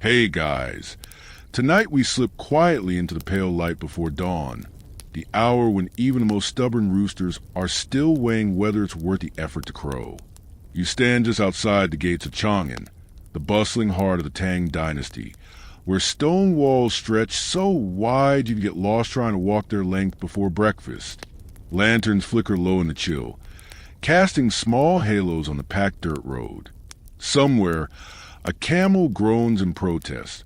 Hey guys, tonight we slip quietly into the pale light before dawn, the hour when even the most stubborn roosters are still weighing whether it's worth the effort to crow. You stand just outside the gates of Chang'an, the bustling heart of the Tang dynasty, where stone walls stretch so wide you'd get lost trying to walk their length before breakfast. Lanterns flicker low in the chill, casting small halos on the packed dirt road. Somewhere, a camel groans in protest,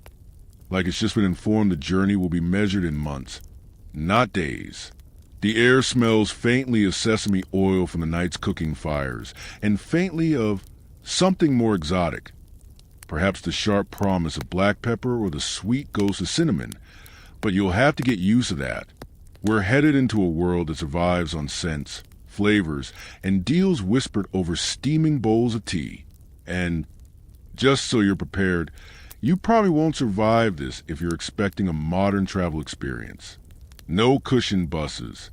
like it's just been informed the journey will be measured in months, not days. The air smells faintly of sesame oil from the night's cooking fires, and faintly of something more exotic. Perhaps the sharp promise of black pepper or the sweet ghost of cinnamon, but you'll have to get used to that. We're headed into a world that survives on scents, flavors, and deals whispered over steaming bowls of tea. And just so you're prepared, you probably won't survive this if you're expecting a modern travel experience. No cushioned buses.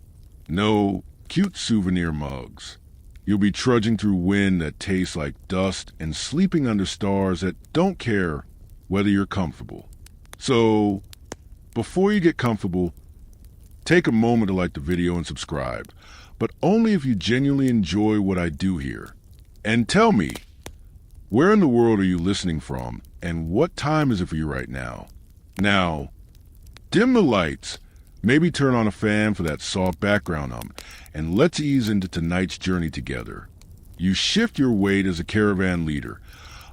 No cute souvenir mugs. You'll be trudging through wind that tastes like dust and sleeping under stars that don't care whether you're comfortable. So, before you get comfortable, take a moment to like the video and subscribe, but only if you genuinely enjoy what I do here. And tell me, where in the world are you listening from, and what time is it for you right now? Now, dim the lights, maybe turn on a fan for that soft background and let's ease into tonight's journey together. You shift your weight as a caravan leader,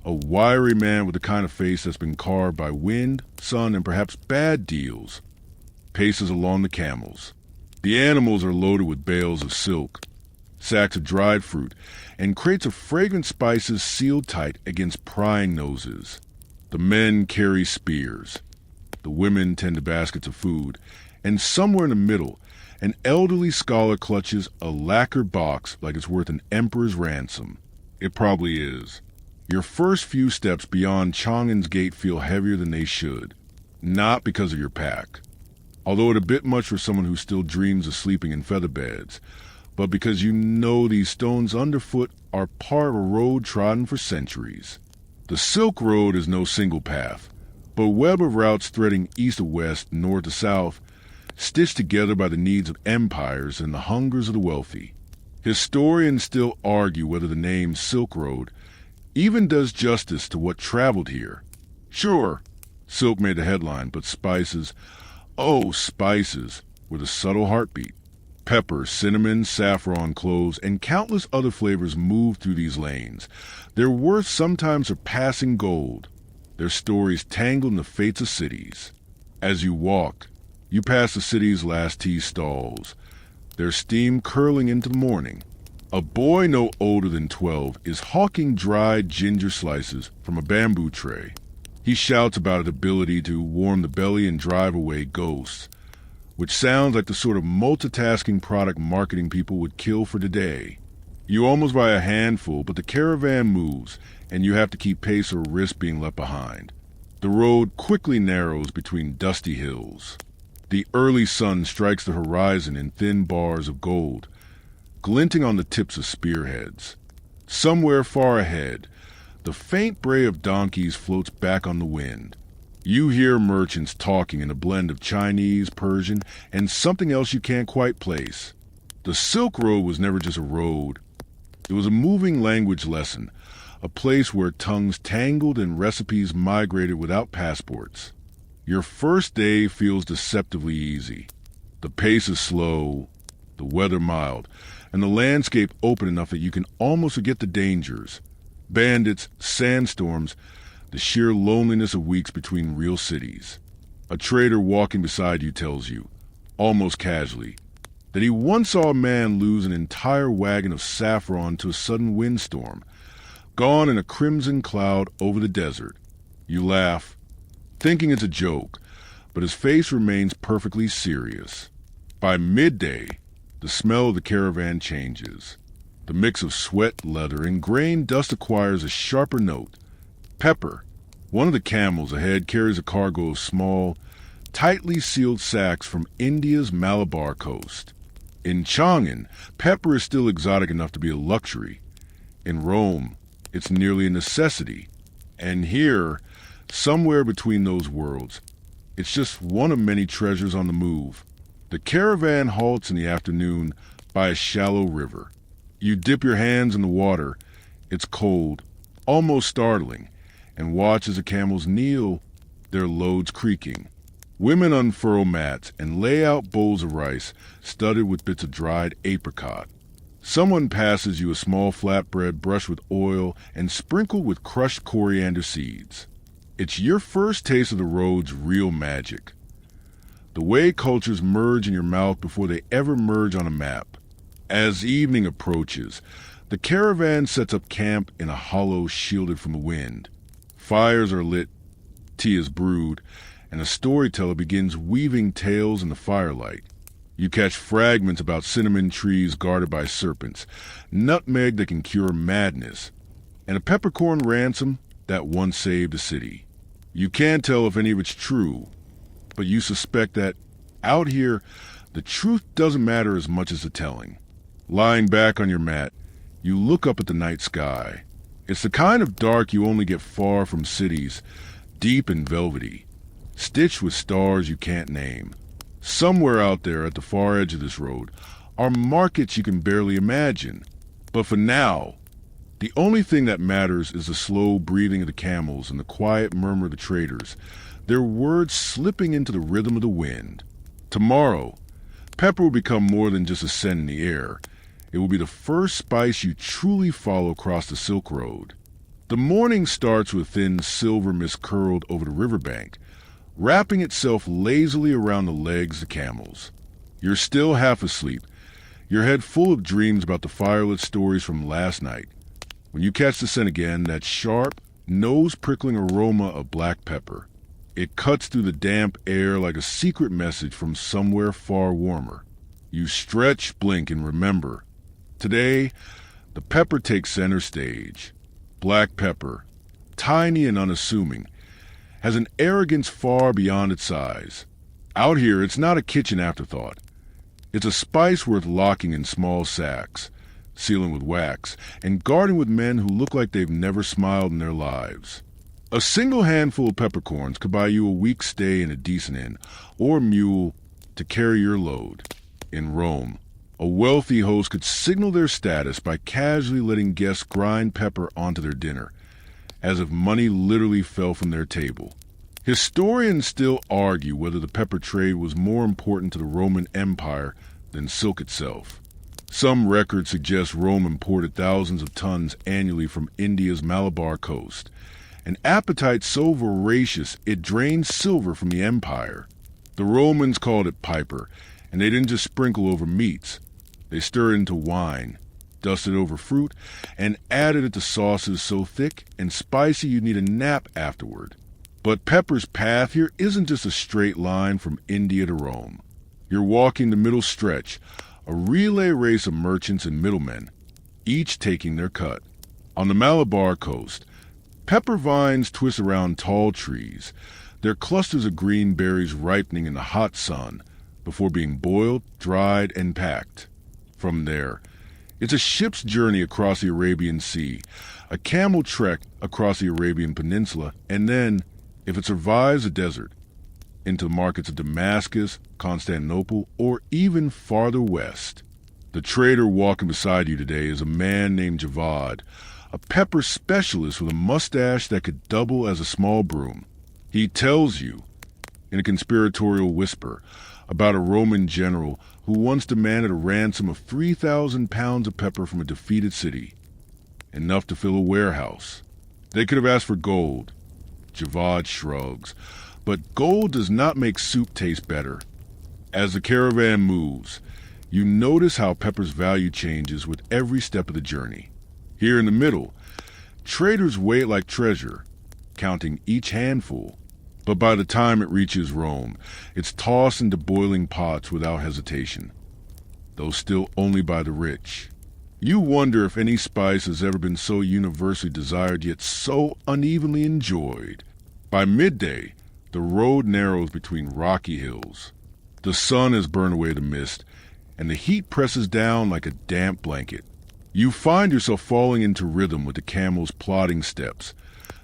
a wiry man with the kind of face that's been carved by wind, sun, and perhaps bad deals, paces along the camels. The animals are loaded with bales of silk, sacks of dried fruit, and crates of fragrant spices sealed tight against prying noses. The men carry spears. The women tend to baskets of food, and somewhere in the middle, an elderly scholar clutches a lacquer box like it's worth an emperor's ransom. It probably is. Your first few steps beyond Chang'an's gate feel heavier than they should, not because of your pack, although it's a bit much for someone who still dreams of sleeping in feather beds, but because you know these stones underfoot are part of a road trodden for centuries. The Silk Road is no single path, but a web of routes threading east to west, north to south, stitched together by the needs of empires and the hungers of the wealthy. Historians still argue whether the name Silk Road even does justice to what traveled here. Sure, silk made the headline, but spices, oh spices, were the subtle heartbeat. Pepper, cinnamon, saffron, cloves, and countless other flavors moved through these lanes, their worth sometimes surpassing gold, their stories tangled in the fates of cities. As you walk, you pass the city's last tea stalls, their steam curling into the morning. A boy no older than 12 is hawking dried ginger slices from a bamboo tray. He shouts about its ability to warm the belly and drive away ghosts, which sounds like the sort of multitasking product marketing people would kill for today. You almost buy a handful, but the caravan moves, and you have to keep pace or risk being left behind. The road quickly narrows between dusty hills. The early sun strikes the horizon in thin bars of gold, glinting on the tips of spearheads. Somewhere far ahead, the faint bray of donkeys floats back on the wind. You hear merchants talking in a blend of Chinese, Persian, and something else you can't quite place. The Silk Road was never just a road. It was a moving language lesson, a place where tongues tangled and recipes migrated without passports. Your first day feels deceptively easy. The pace is slow, the weather mild, and the landscape open enough that you can almost forget the dangers. Bandits, sandstorms, the sheer loneliness of weeks between real cities. A trader walking beside you tells you, almost casually, that he once saw a man lose an entire wagon of saffron to a sudden windstorm, gone in a crimson cloud over the desert. You laugh, thinking it's a joke, but his face remains perfectly serious. By midday, the smell of the caravan changes. The mix of sweat, leather, and grain dust acquires a sharper note. Pepper, one of the camels ahead, carries a cargo of small, tightly sealed sacks from India's Malabar coast. In Chang'an, pepper is still exotic enough to be a luxury. In Rome, it's nearly a necessity. And here, Somewhere between those worlds, it's just one of many treasures on the move. The caravan halts in the afternoon by a shallow river. You dip your hands in the water. It's cold, almost startling, and watch as the camels kneel, their loads creaking. Women unfurl mats and lay out bowls of rice studded with bits of dried apricot. Someone passes you a small flatbread brushed with oil and sprinkled with crushed coriander seeds. It's your first taste of the road's real magic. The way cultures merge in your mouth before they ever merge on a map. As evening approaches, the caravan sets up camp in a hollow shielded from the wind. Fires are lit, tea is brewed, and a storyteller begins weaving tales in the firelight. You catch fragments about cinnamon trees guarded by serpents, nutmeg that can cure madness, and a peppercorn ransom that once saved a city. You can't tell if any of it's true, but you suspect that, out here, the truth doesn't matter as much as the telling. Lying back on your mat, you look up at the night sky. It's the kind of dark you only get far from cities, deep and velvety, stitched with stars you can't name. Somewhere out there at the far edge of this road are markets you can barely imagine. But for now, the only thing that matters is the slow breathing of the camels and the quiet murmur of the traders, their words slipping into the rhythm of the wind. Tomorrow, pepper will become more than just a scent in the air. It will be the first spice you truly follow across the Silk Road. The morning starts with thin silver mist curled over the riverbank, wrapping itself lazily around the legs of the camels. You're still half asleep, your head full of dreams about the firelit stories from last night. When you catch the scent again, that sharp, nose-prickling aroma of black pepper. It cuts through the damp air like a secret message from somewhere far warmer. You stretch, blink, and remember. Today, the pepper takes center stage. Black pepper, tiny and unassuming, has an arrogance far beyond its size. Out here, it's not a kitchen afterthought. It's a spice worth locking in small sacks, sealing with wax, and guarding with men who look like they've never smiled in their lives. A single handful of peppercorns could buy you a week's stay in a decent inn, or mule to carry your load. In Rome, a wealthy host could signal their status by casually letting guests grind pepper onto their dinner, as if money literally fell from their table. Historians still argue whether the pepper trade was more important to the Roman Empire than silk itself. Some records suggest Rome imported thousands of tons annually from India's Malabar coast, an appetite so voracious it drained silver from the empire. The Romans called it piper, and they didn't just sprinkle over meats. They stirred it into wine, dusted over fruit, and added it to sauces so thick and spicy you need a nap afterward. But pepper's path here isn't just a straight line from India to Rome. You're walking the middle stretch, a relay race of merchants and middlemen, each taking their cut. On the Malabar coast, pepper vines twist around tall trees, their clusters of green berries ripening in the hot sun before being boiled, dried, and packed. From there, it's a ship's journey across the Arabian Sea, a camel trek across the Arabian Peninsula, and then, if it survives the desert, into the markets of Damascus, Constantinople, or even farther west. The trader walking beside you today is a man named Javad, a pepper specialist with a mustache that could double as a small broom. He tells you, in a conspiratorial whisper, about a Roman general who once demanded a ransom of 3,000 pounds of pepper from a defeated city, enough to fill a warehouse. They could have asked for gold. Javad shrugs. But gold does not make soup taste better. As the caravan moves, you notice how pepper's value changes with every step of the journey. Here in the middle, traders weigh it like treasure, counting each handful. But by the time it reaches Rome, it's tossed into boiling pots without hesitation, though still only by the rich. You wonder if any spice has ever been so universally desired yet so unevenly enjoyed. By midday, the road narrows between rocky hills. The sun has burned away the mist, and the heat presses down like a damp blanket. You find yourself falling into rhythm with the camel's plodding steps,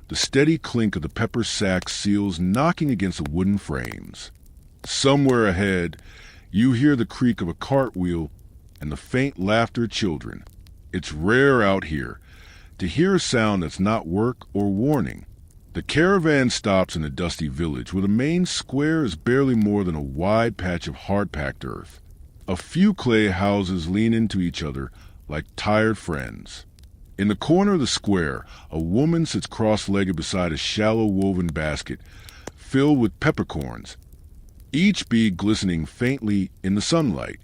the steady clink of the pepper sack seals knocking against the wooden frames. Somewhere ahead, you hear the creak of a cartwheel and the faint laughter of children. It's rare out here to hear a sound that's not work or warning. The caravan stops in a dusty village where the main square is barely more than a wide patch of hard-packed earth. A few clay houses lean into each other like tired friends. In the corner of the square, a woman sits cross-legged beside a shallow woven basket filled with peppercorns, each bead glistening faintly in the sunlight.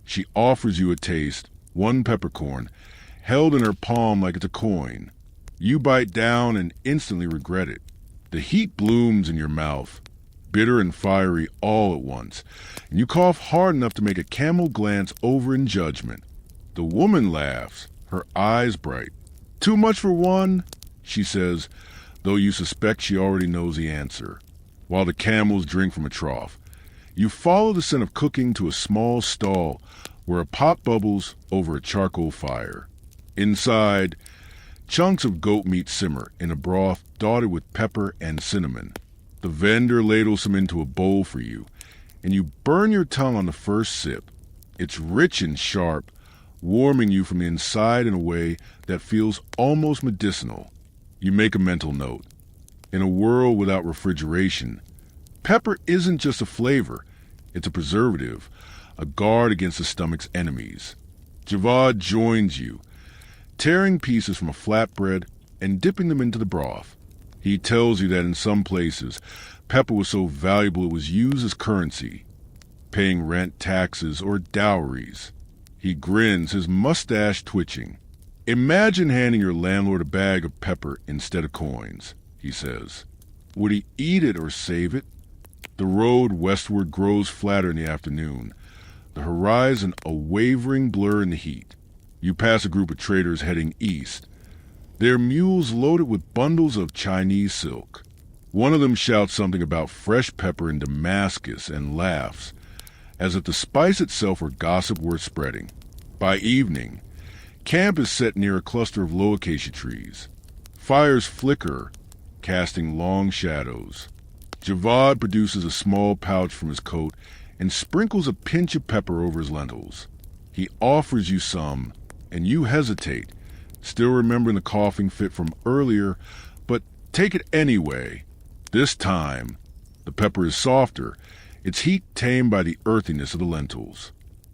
She offers you a taste, one peppercorn, held in her palm like it's a coin. You bite down and instantly regret it. The heat blooms in your mouth, bitter and fiery all at once, and you cough hard enough to make a camel glance over in judgment. The woman laughs, her eyes bright. "Too much for one?" she says, though you suspect she already knows the answer, while the camels drink from a trough. You follow the scent of cooking to a small stall where a pot bubbles over a charcoal fire. Inside, chunks of goat meat simmer in a broth dotted with pepper and cinnamon. The vendor ladles some into a bowl for you, and you burn your tongue on the first sip. It's rich and sharp, warming you from the inside in a way that feels almost medicinal. You make a mental note. In a world without refrigeration, pepper isn't just a flavor, it's a preservative, a guard against the stomach's enemies. Javad joins you, tearing pieces from a flatbread and dipping them into the broth. He tells you that in some places, pepper was so valuable it was used as currency, paying rent, taxes, or dowries. He grins, his mustache twitching. "Imagine handing your landlord a bag of pepper instead of coins," he says. Would he eat it or save it? The road westward grows flatter in the afternoon, the horizon a wavering blur in the heat. You pass a group of traders heading east, their mules loaded with bundles of Chinese silk. One of them shouts something about fresh pepper in Damascus and laughs, as if the spice itself were gossip worth spreading. By evening, camp is set near a cluster of low acacia trees. Fires flicker, casting long shadows. Javad produces a small pouch from his coat and sprinkles a pinch of pepper over his lentils. He offers you some, and you hesitate, still remembering the coughing fit from earlier, but take it anyway. This time, the pepper is softer, its heat tamed by the earthiness of the lentils.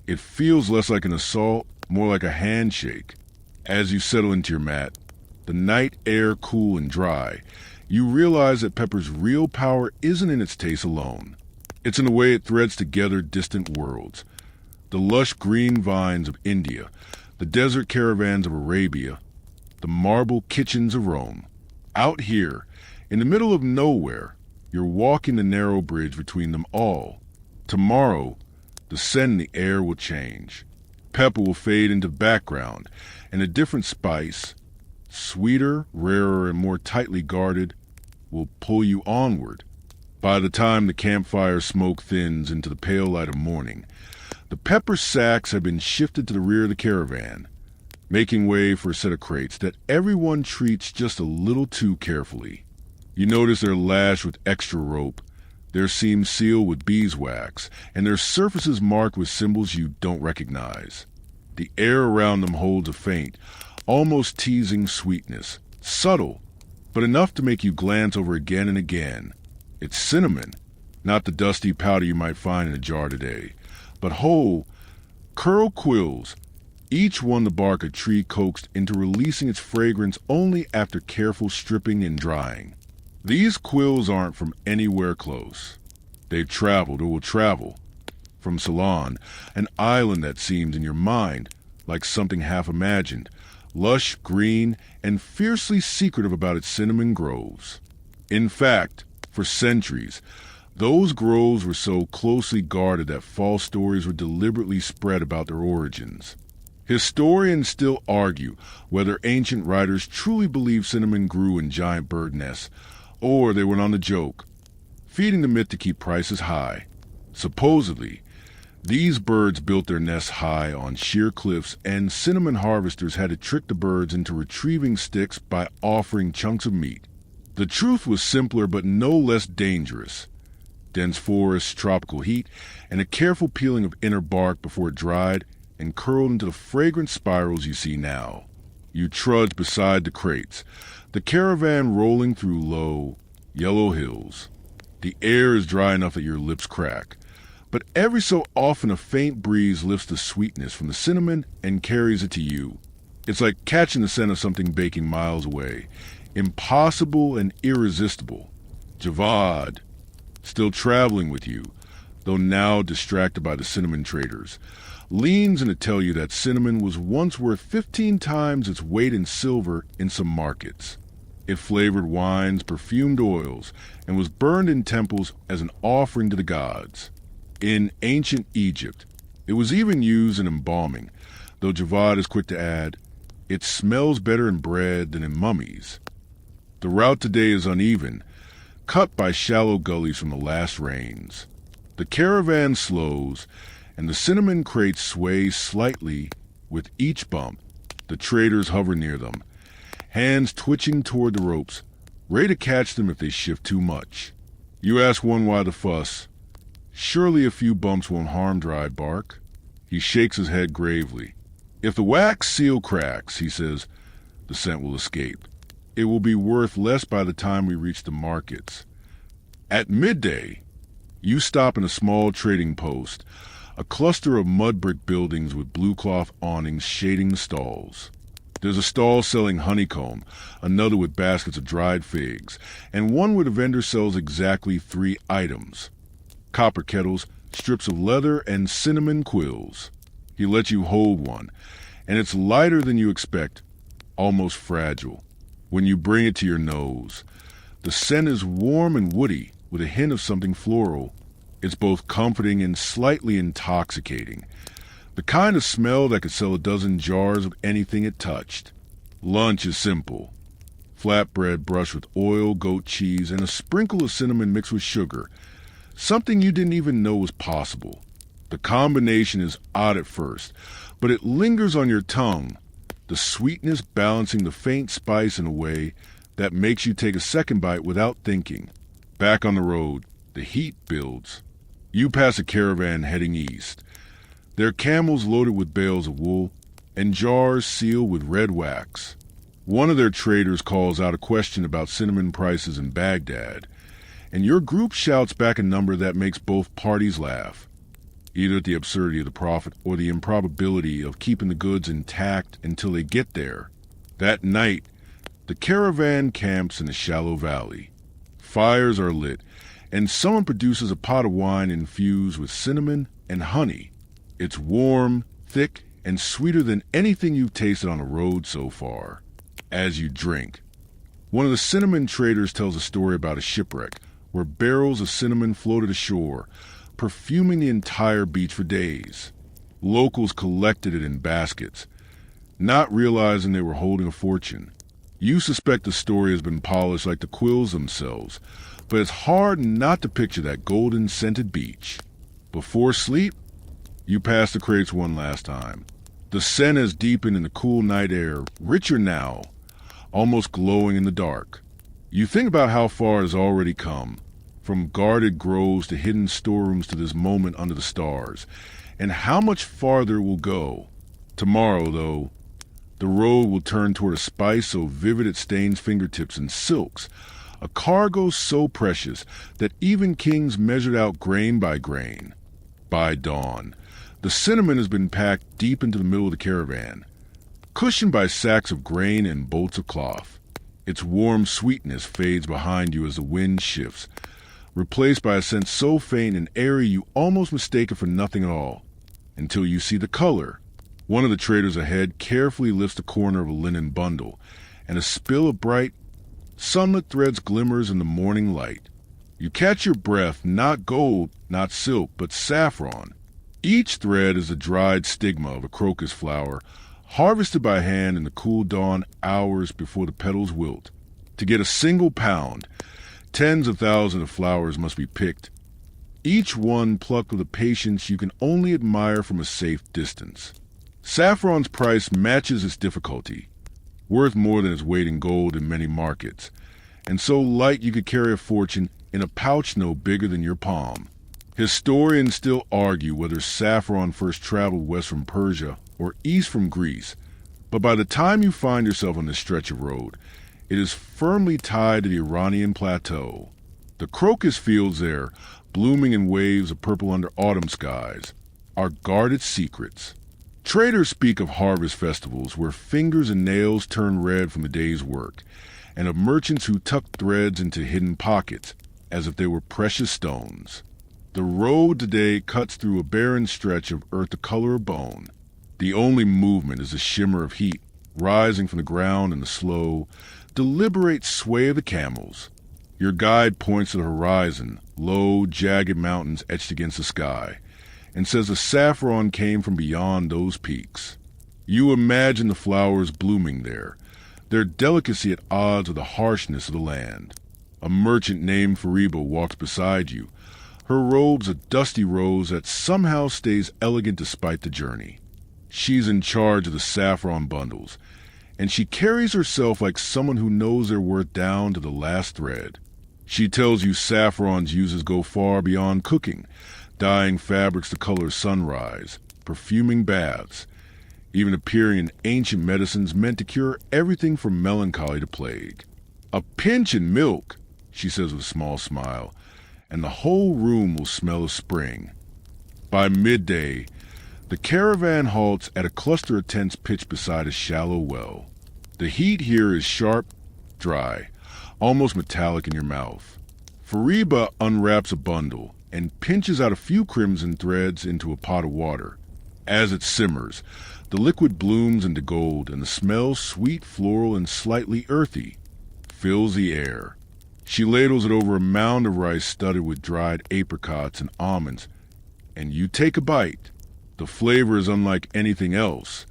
It feels less like an assault, more like a handshake. As you settle into your mat, the night air cool and dry, you realize that pepper's real power isn't in its taste alone. It's in the way it threads together distant worlds. The lush green vines of India, the desert caravans of Arabia, the marble kitchens of Rome. Out here, in the middle of nowhere, you're walking the narrow bridge between them all. Tomorrow, the scent in the air will change. Pepper will fade into the background, and a different spice, sweeter, rarer, and more tightly guarded, will pull you onward. By the time the campfire smoke thins into the pale light of morning, the pepper sacks have been shifted to the rear of the caravan, making way for a set of crates that everyone treats just a little too carefully. You notice they're lashed with extra rope, their seams sealed with beeswax, and their surfaces marked with symbols you don't recognize. The air around them holds a faint, almost teasing sweetness, subtle, but enough to make you glance over again and again. It's cinnamon, not the dusty powder you might find in a jar today, but whole, curled quills, each one the bark a tree coaxed into releasing its fragrance only after careful stripping and drying. These quills aren't from anywhere close. They've traveled or will travel. From Ceylon, an island that seems in your mind like something half-imagined, lush, green, and fiercely secretive about its cinnamon groves. In fact, for centuries, those groves were so closely guarded that false stories were deliberately spread about their origins. Historians still argue whether ancient writers truly believed cinnamon grew in giant bird nests, or they went on the joke, feeding the myth to keep prices high. Supposedly, these birds built their nests high on sheer cliffs, and cinnamon harvesters had to trick the birds into retrieving sticks by offering chunks of meat. The truth was simpler but no less dangerous. Dense forests, tropical heat, and a careful peeling of inner bark before it dried and curled into the fragrant spirals you see now. You trudge beside the crates, the caravan rolling through low, yellow hills. The air is dry enough that your lips crack, but every so often a faint breeze lifts the sweetness from the cinnamon and carries it to you. It's like catching the scent of something baking miles away, impossible and irresistible. Javad, still traveling with you, though now distracted by the cinnamon traders, leans in to tell you that cinnamon was once worth 15 times its weight in silver in some markets. It flavored wines, perfumed oils, and was burned in temples as an offering to the gods. In ancient Egypt, it was even used in embalming, though Javad is quick to add, it smells better in bread than in mummies. The route today is uneven, cut by shallow gullies from the last rains. The caravan slows, and the cinnamon crates sway slightly with each bump. The traders hover near them, hands twitching toward the ropes, ready to catch them if they shift too much. You ask one why the fuss. Surely a few bumps won't harm dry bark. He shakes his head gravely. If the wax seal cracks, he says, the scent will escape. It will be worth less by the time we reach the markets. At midday, you stop in a small trading post, a cluster of mud brick buildings with blue cloth awnings shading the stalls. There's a stall selling honeycomb, another with baskets of dried figs, and one where the vendor sells exactly 3 items: copper kettles, strips of leather, and cinnamon quills. He lets you hold one, and it's lighter than you expect, almost fragile. When you bring it to your nose, the scent is warm and woody with a hint of something floral. It's both comforting and slightly intoxicating, the kind of smell that could sell a dozen jars of anything it touched. Lunch is simple. Flatbread brushed with oil, goat cheese, and a sprinkle of cinnamon mixed with sugar, something you didn't even know was possible. The combination is odd at first, but it lingers on your tongue, the sweetness balancing the faint spice in a way that makes you take a second bite without thinking. Back on the road, the heat builds. You pass a caravan heading east. Their camels loaded with bales of wool and jars sealed with red wax. One of their traders calls out a question about cinnamon prices in Baghdad, and your group shouts back a number that makes both parties laugh, either at the absurdity of the profit or the improbability of keeping the goods intact until they get there. That night, the caravan camps in a shallow valley. Fires are lit, and someone produces a pot of wine infused with cinnamon and honey. It's warm, thick, and sweeter than anything you've tasted on the road so far. As you drink, one of the cinnamon traders tells a story about a shipwreck where barrels of cinnamon floated ashore, perfuming the entire beach for days. Locals collected it in baskets, not realizing they were holding a fortune. You suspect the story has been polished like the quills themselves, but it's hard not to picture that golden scented beach. Before sleep, you pass the crates one last time. The scent has deepened in the cool night air, richer now, almost glowing in the dark. You think about how far it has already come, from guarded groves to hidden storerooms to this moment under the stars, and how much farther it will go. Tomorrow, though, the road will turn toward a spice so vivid it stains fingertips and silks, a cargo so precious that even kings measured out grain by grain. By dawn, the cinnamon has been packed deep into the middle of the caravan, cushioned by sacks of grain and bolts of cloth. Its warm sweetness fades behind you as the wind shifts, replaced by a scent so faint and airy you almost mistake it for nothing at all, until you see the color. One of the traders ahead carefully lifts the corner of a linen bundle, and a spill of bright, sunlit threads glimmers in the morning light. You catch your breath, not gold, not silk, but saffron. Each thread is the dried stigma of a crocus flower, harvested by hand in the cool dawn hours before the petals wilt. To get a single pound, tens of thousands of flowers must be picked, each one plucked with a patience you can only admire from a safe distance. Saffron's price matches its difficulty, worth more than its weight in gold in many markets, and so light you could carry a fortune in a pouch no bigger than your palm. Historians still argue whether saffron first traveled west from Persia or east from Greece, but by the time you find yourself on this stretch of road, it is firmly tied to the Iranian plateau. The crocus fields there, blooming in waves of purple under autumn skies, are guarded secrets. Traders speak of harvest festivals where fingers and nails turn red from the day's work, and of merchants who tuck threads into hidden pockets as if they were precious stones. The road today cuts through a barren stretch of earth the color of bone. The only movement is a shimmer of heat rising from the ground and the slow, deliberate sway of the camels. Your guide points to the horizon, low, jagged mountains etched against the sky, and says the saffron came from beyond those peaks. You imagine the flowers blooming there, their delicacy at odds with the harshness of the land. A merchant named Fariba walks beside you, her robes a dusty rose that somehow stays elegant despite the journey. She's in charge of the saffron bundles, and she carries herself like someone who knows their worth down to the last thread. She tells you saffron's uses go far beyond cooking, dyeing fabrics the color of sunrise, perfuming baths, even appearing in ancient medicines meant to cure everything from melancholy to plague. A pinch in milk, she says with a small smile, and the whole room will smell of spring. By midday, the caravan halts at a cluster of tents pitched beside a shallow well. The heat here is sharp, dry, almost metallic in your mouth. Fariba unwraps a bundle and pinches out a few crimson threads into a pot of water. As it simmers, the liquid blooms into gold, and the smell, sweet, floral, and slightly earthy, fills the air. She ladles it over a mound of rice studded with dried apricots and almonds, and you take a bite. The flavor is unlike anything else.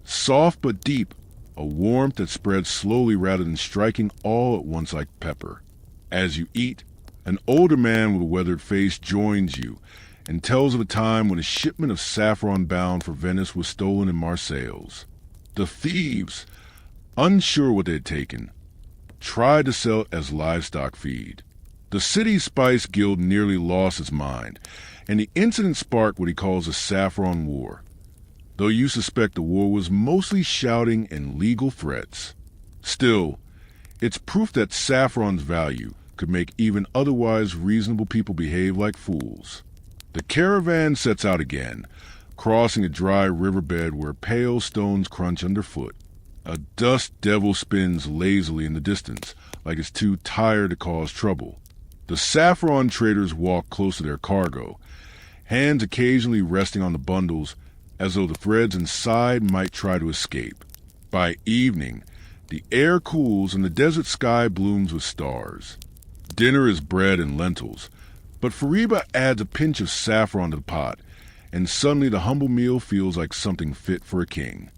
Soft but deep, a warmth that spreads slowly rather than striking all at once like pepper. As you eat, an older man with a weathered face joins you and tells of a time when a shipment of saffron bound for Venice was stolen in Marseilles. The thieves, unsure what they had taken, tried to sell it as livestock feed. The city's spice guild nearly lost its mind, and the incident sparked what he calls a saffron war, though you suspect the war was mostly shouting and legal threats. Still, it's proof that saffron's value could make even otherwise reasonable people behave like fools. The caravan sets out again, crossing a dry riverbed where pale stones crunch underfoot. A dust devil spins lazily in the distance, like it's too tired to cause trouble. The saffron traders walk close to their cargo, hands occasionally resting on the bundles as though the threads inside might try to escape. By evening, the air cools and the desert sky blooms with stars. Dinner is bread and lentils, but Fariba adds a pinch of saffron to the pot, and suddenly the humble meal feels like something fit for a king.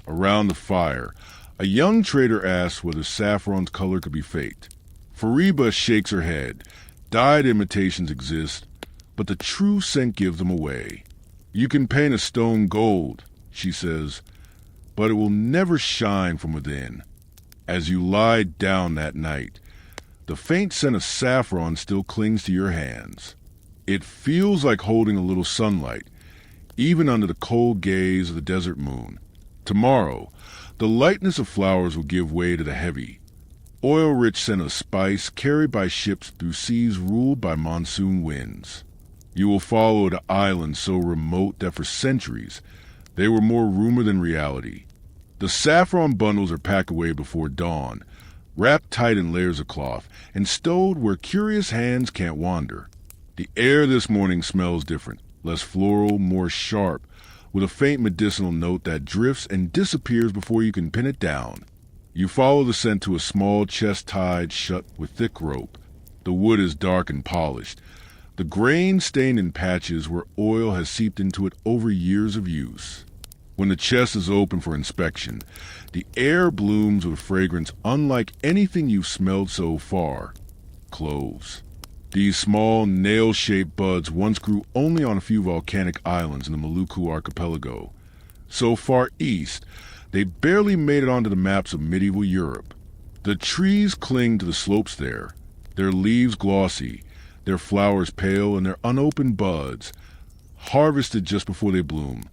Around the fire, a young trader asks whether saffron's color could be faked. Fariba shakes her head. Dyed imitations exist, but the true scent gives them away. You can paint a stone gold, she says, but it will never shine from within. As you lie down that night, the faint scent of saffron still clings to your hands. It feels like holding a little sunlight, even under the cold gaze of the desert moon. Tomorrow, the lightness of flowers will give way to the heavy, oil-rich scent of spice carried by ships through seas ruled by monsoon winds. You will follow to islands so remote that for centuries they were more rumor than reality. The saffron bundles are packed away before dawn, wrapped tight in layers of cloth, and stowed where curious hands can't wander. The air this morning smells different, less floral, more sharp, with a faint medicinal note that drifts and disappears before you can pin it down. You follow the scent to a small chest tied shut with thick rope. The wood is dark and polished, the grain stained in patches where oil has seeped into it over years of use. When the chest is open for inspection, the air blooms with a fragrance unlike anything you've smelled so far. Cloves. These small, nail-shaped buds once grew only on a few volcanic islands in the Maluku archipelago. So far east, they barely made it onto the maps of medieval Europe. The trees cling to the slopes there, their leaves glossy, their flowers pale, and their unopened buds, harvested just before they bloom,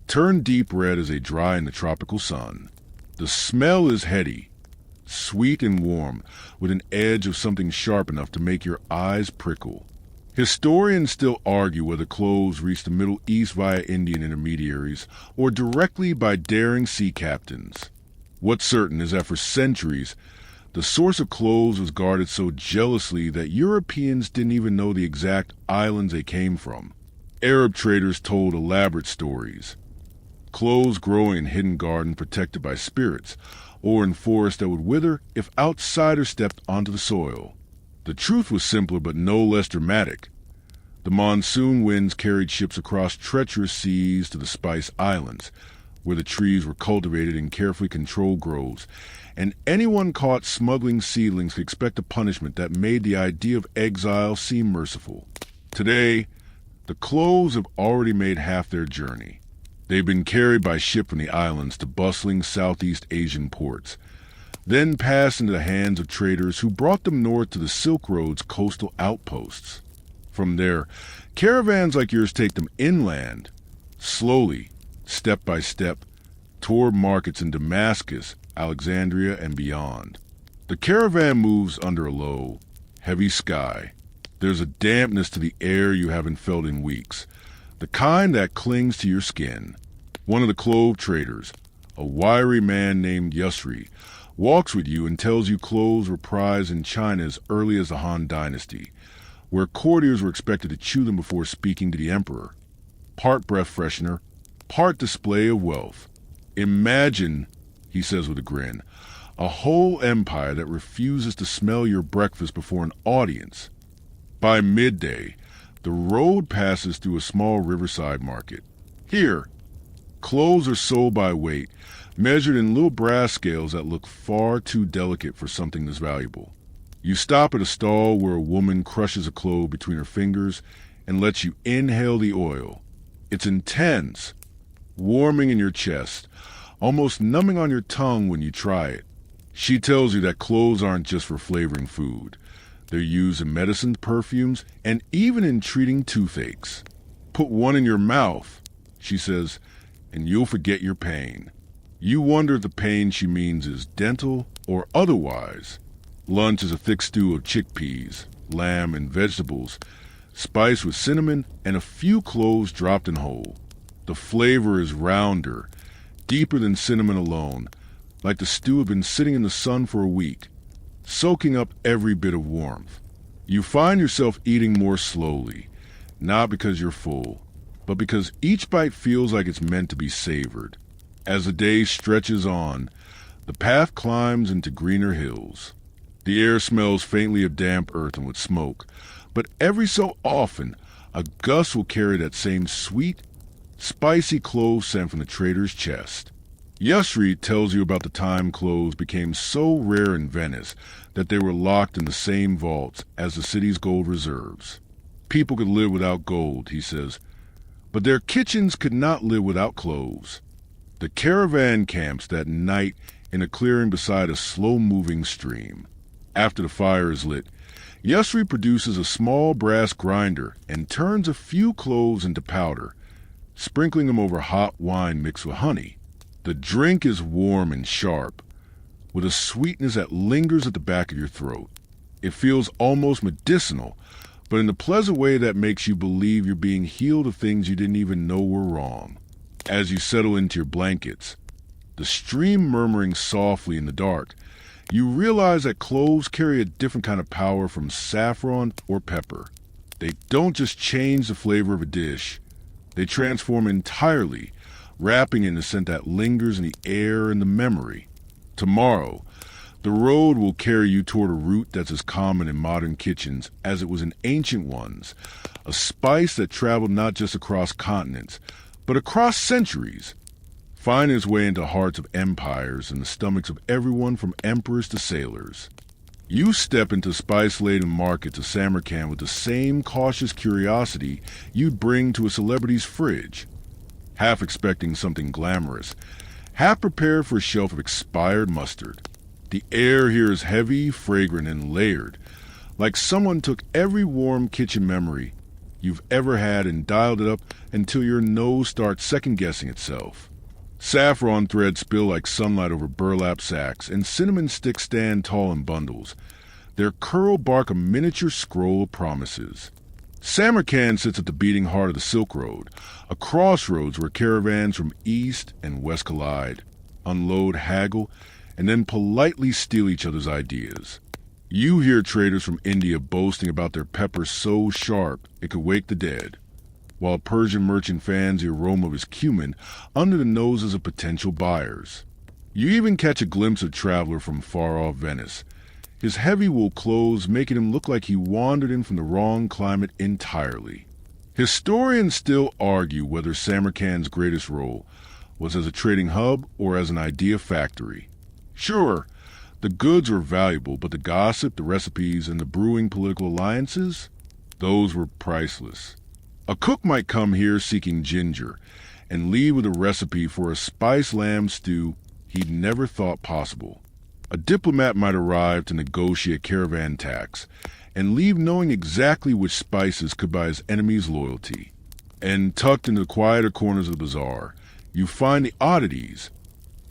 turn deep red as they dry in the tropical sun. The smell is heady, sweet and warm, with an edge of something sharp enough to make your eyes prickle. Historians still argue whether cloves reached the Middle East via Indian intermediaries or directly by daring sea captains. What's certain is that for centuries, the source of cloves was guarded so jealously that Europeans didn't even know the exact islands they came from. Arab traders told elaborate stories. Cloves growing in hidden gardens protected by spirits, or in forests that would wither if outsiders stepped onto the soil. The truth was simpler but no less dramatic. The monsoon winds carried ships across treacherous seas to the Spice Islands, where the trees were cultivated in carefully controlled groves, and anyone caught smuggling seedlings could expect a punishment that made the idea of exile seem merciful. Today, the cloves have already made half their journey. They've been carried by ship from the islands to bustling Southeast Asian ports, then passed into the hands of traders who brought them north to the Silk Road's coastal outposts. From there, caravans like yours take them inland, slowly, step by step, toward markets in Damascus, Alexandria, and beyond. The caravan moves under a low, heavy sky. There's a dampness to the air you haven't felt in weeks, the kind that clings to your skin. One of the clove traders, a wiry man named Yusri, walks with you and tells you cloves were prized in China as early as the Han Dynasty, where courtiers were expected to chew them before speaking to the emperor. Part breath freshener, part display of wealth. Imagine, he says with a grin, a whole empire that refuses to smell your breakfast before an audience. By midday, the road passes through a small riverside market. Here, cloves are sold by weight, measured in little brass scales that look far too delicate for something this valuable. You stop at a stall where a woman crushes a clove between her fingers and lets you inhale the oil. It's intense, warming in your chest, almost numbing on your tongue when you try it. She tells you that cloves aren't just for flavoring food. They're used in medicines, perfumes, and even in treating toothaches. Put one in your mouth, she says, and you'll forget your pain. You wonder if the pain she means is dental or otherwise. Lunch is a thick stew of chickpeas, lamb, and vegetables, spiced with cinnamon and a few cloves dropped in whole. The flavor is rounder, deeper than cinnamon alone, like the stew had been sitting in the sun for a week, soaking up every bit of warmth. You find yourself eating more slowly, not because you're full, but because each bite feels like it's meant to be savored. As the day stretches on, the path climbs into greener hills. The air smells faintly of damp earth and with smoke, but every so often, a gust will carry that same sweet, spicy clove scent from the trader's chest. Yusri tells you about the time cloves became so rare in Venice that they were locked in the same vaults as the city's gold reserves. People could live without gold, he says, but their kitchens could not live without cloves. The caravan camps that night in a clearing beside a slow-moving stream. After the fire is lit, Yusri produces a small brass grinder and turns a few cloves into powder, sprinkling them over hot wine mixed with honey. The drink is warm and sharp, with a sweetness that lingers at the back of your throat. It feels almost medicinal, but in a pleasant way that makes you believe you're being healed of things you didn't even know were wrong. As you settle into your blankets, the stream murmuring softly in the dark, you realize that cloves carry a different kind of power from saffron or pepper. They don't just change the flavor of a dish, they transform entirely, wrapping in a scent that lingers in the air and the memory. Tomorrow, the road will carry you toward a route that's as common in modern kitchens as it was in ancient ones, a spice that traveled not just across continents, but across centuries, finding its way into hearts of empires and the stomachs of everyone from emperors to sailors. You step into spice-laden markets of Samarkand with the same cautious curiosity you'd bring to a celebrity's fridge, half expecting something glamorous, half prepared for a shelf of expired mustard. The air here is heavy, fragrant, and layered, like someone took every warm kitchen memory you've ever had and dialed it up until your nose starts second-guessing itself. Saffron threads spill like sunlight over burlap sacks, and cinnamon sticks stand tall in bundles. Their curl bark a miniature scroll of promises. Samarkand sits at the beating heart of the Silk Road, a crossroads where caravans from east and west collide, unload, haggle, and then politely steal each other's ideas. You hear traders from India boasting about their peppers so sharp it could wake the dead, while a Persian merchant fans the aroma of his cumin under the noses of potential buyers. You even catch a glimpse of a traveler from far-off Venice, his heavy wool clothes making him look like he wandered in from the wrong climate entirely. Historians still argue whether Samarkand's greatest role was as a trading hub or as an idea factory. Sure, the goods were valuable, but the gossip, the recipes, and the brewing political alliances, those were priceless. A cook might come here seeking ginger and leave with a recipe for a spiced lamb stew he'd never thought possible. A diplomat might arrive to negotiate caravan tax and leave knowing exactly which spices could buy his enemy's loyalty. And tucked into the quieter corners of the bazaar, you find the oddities.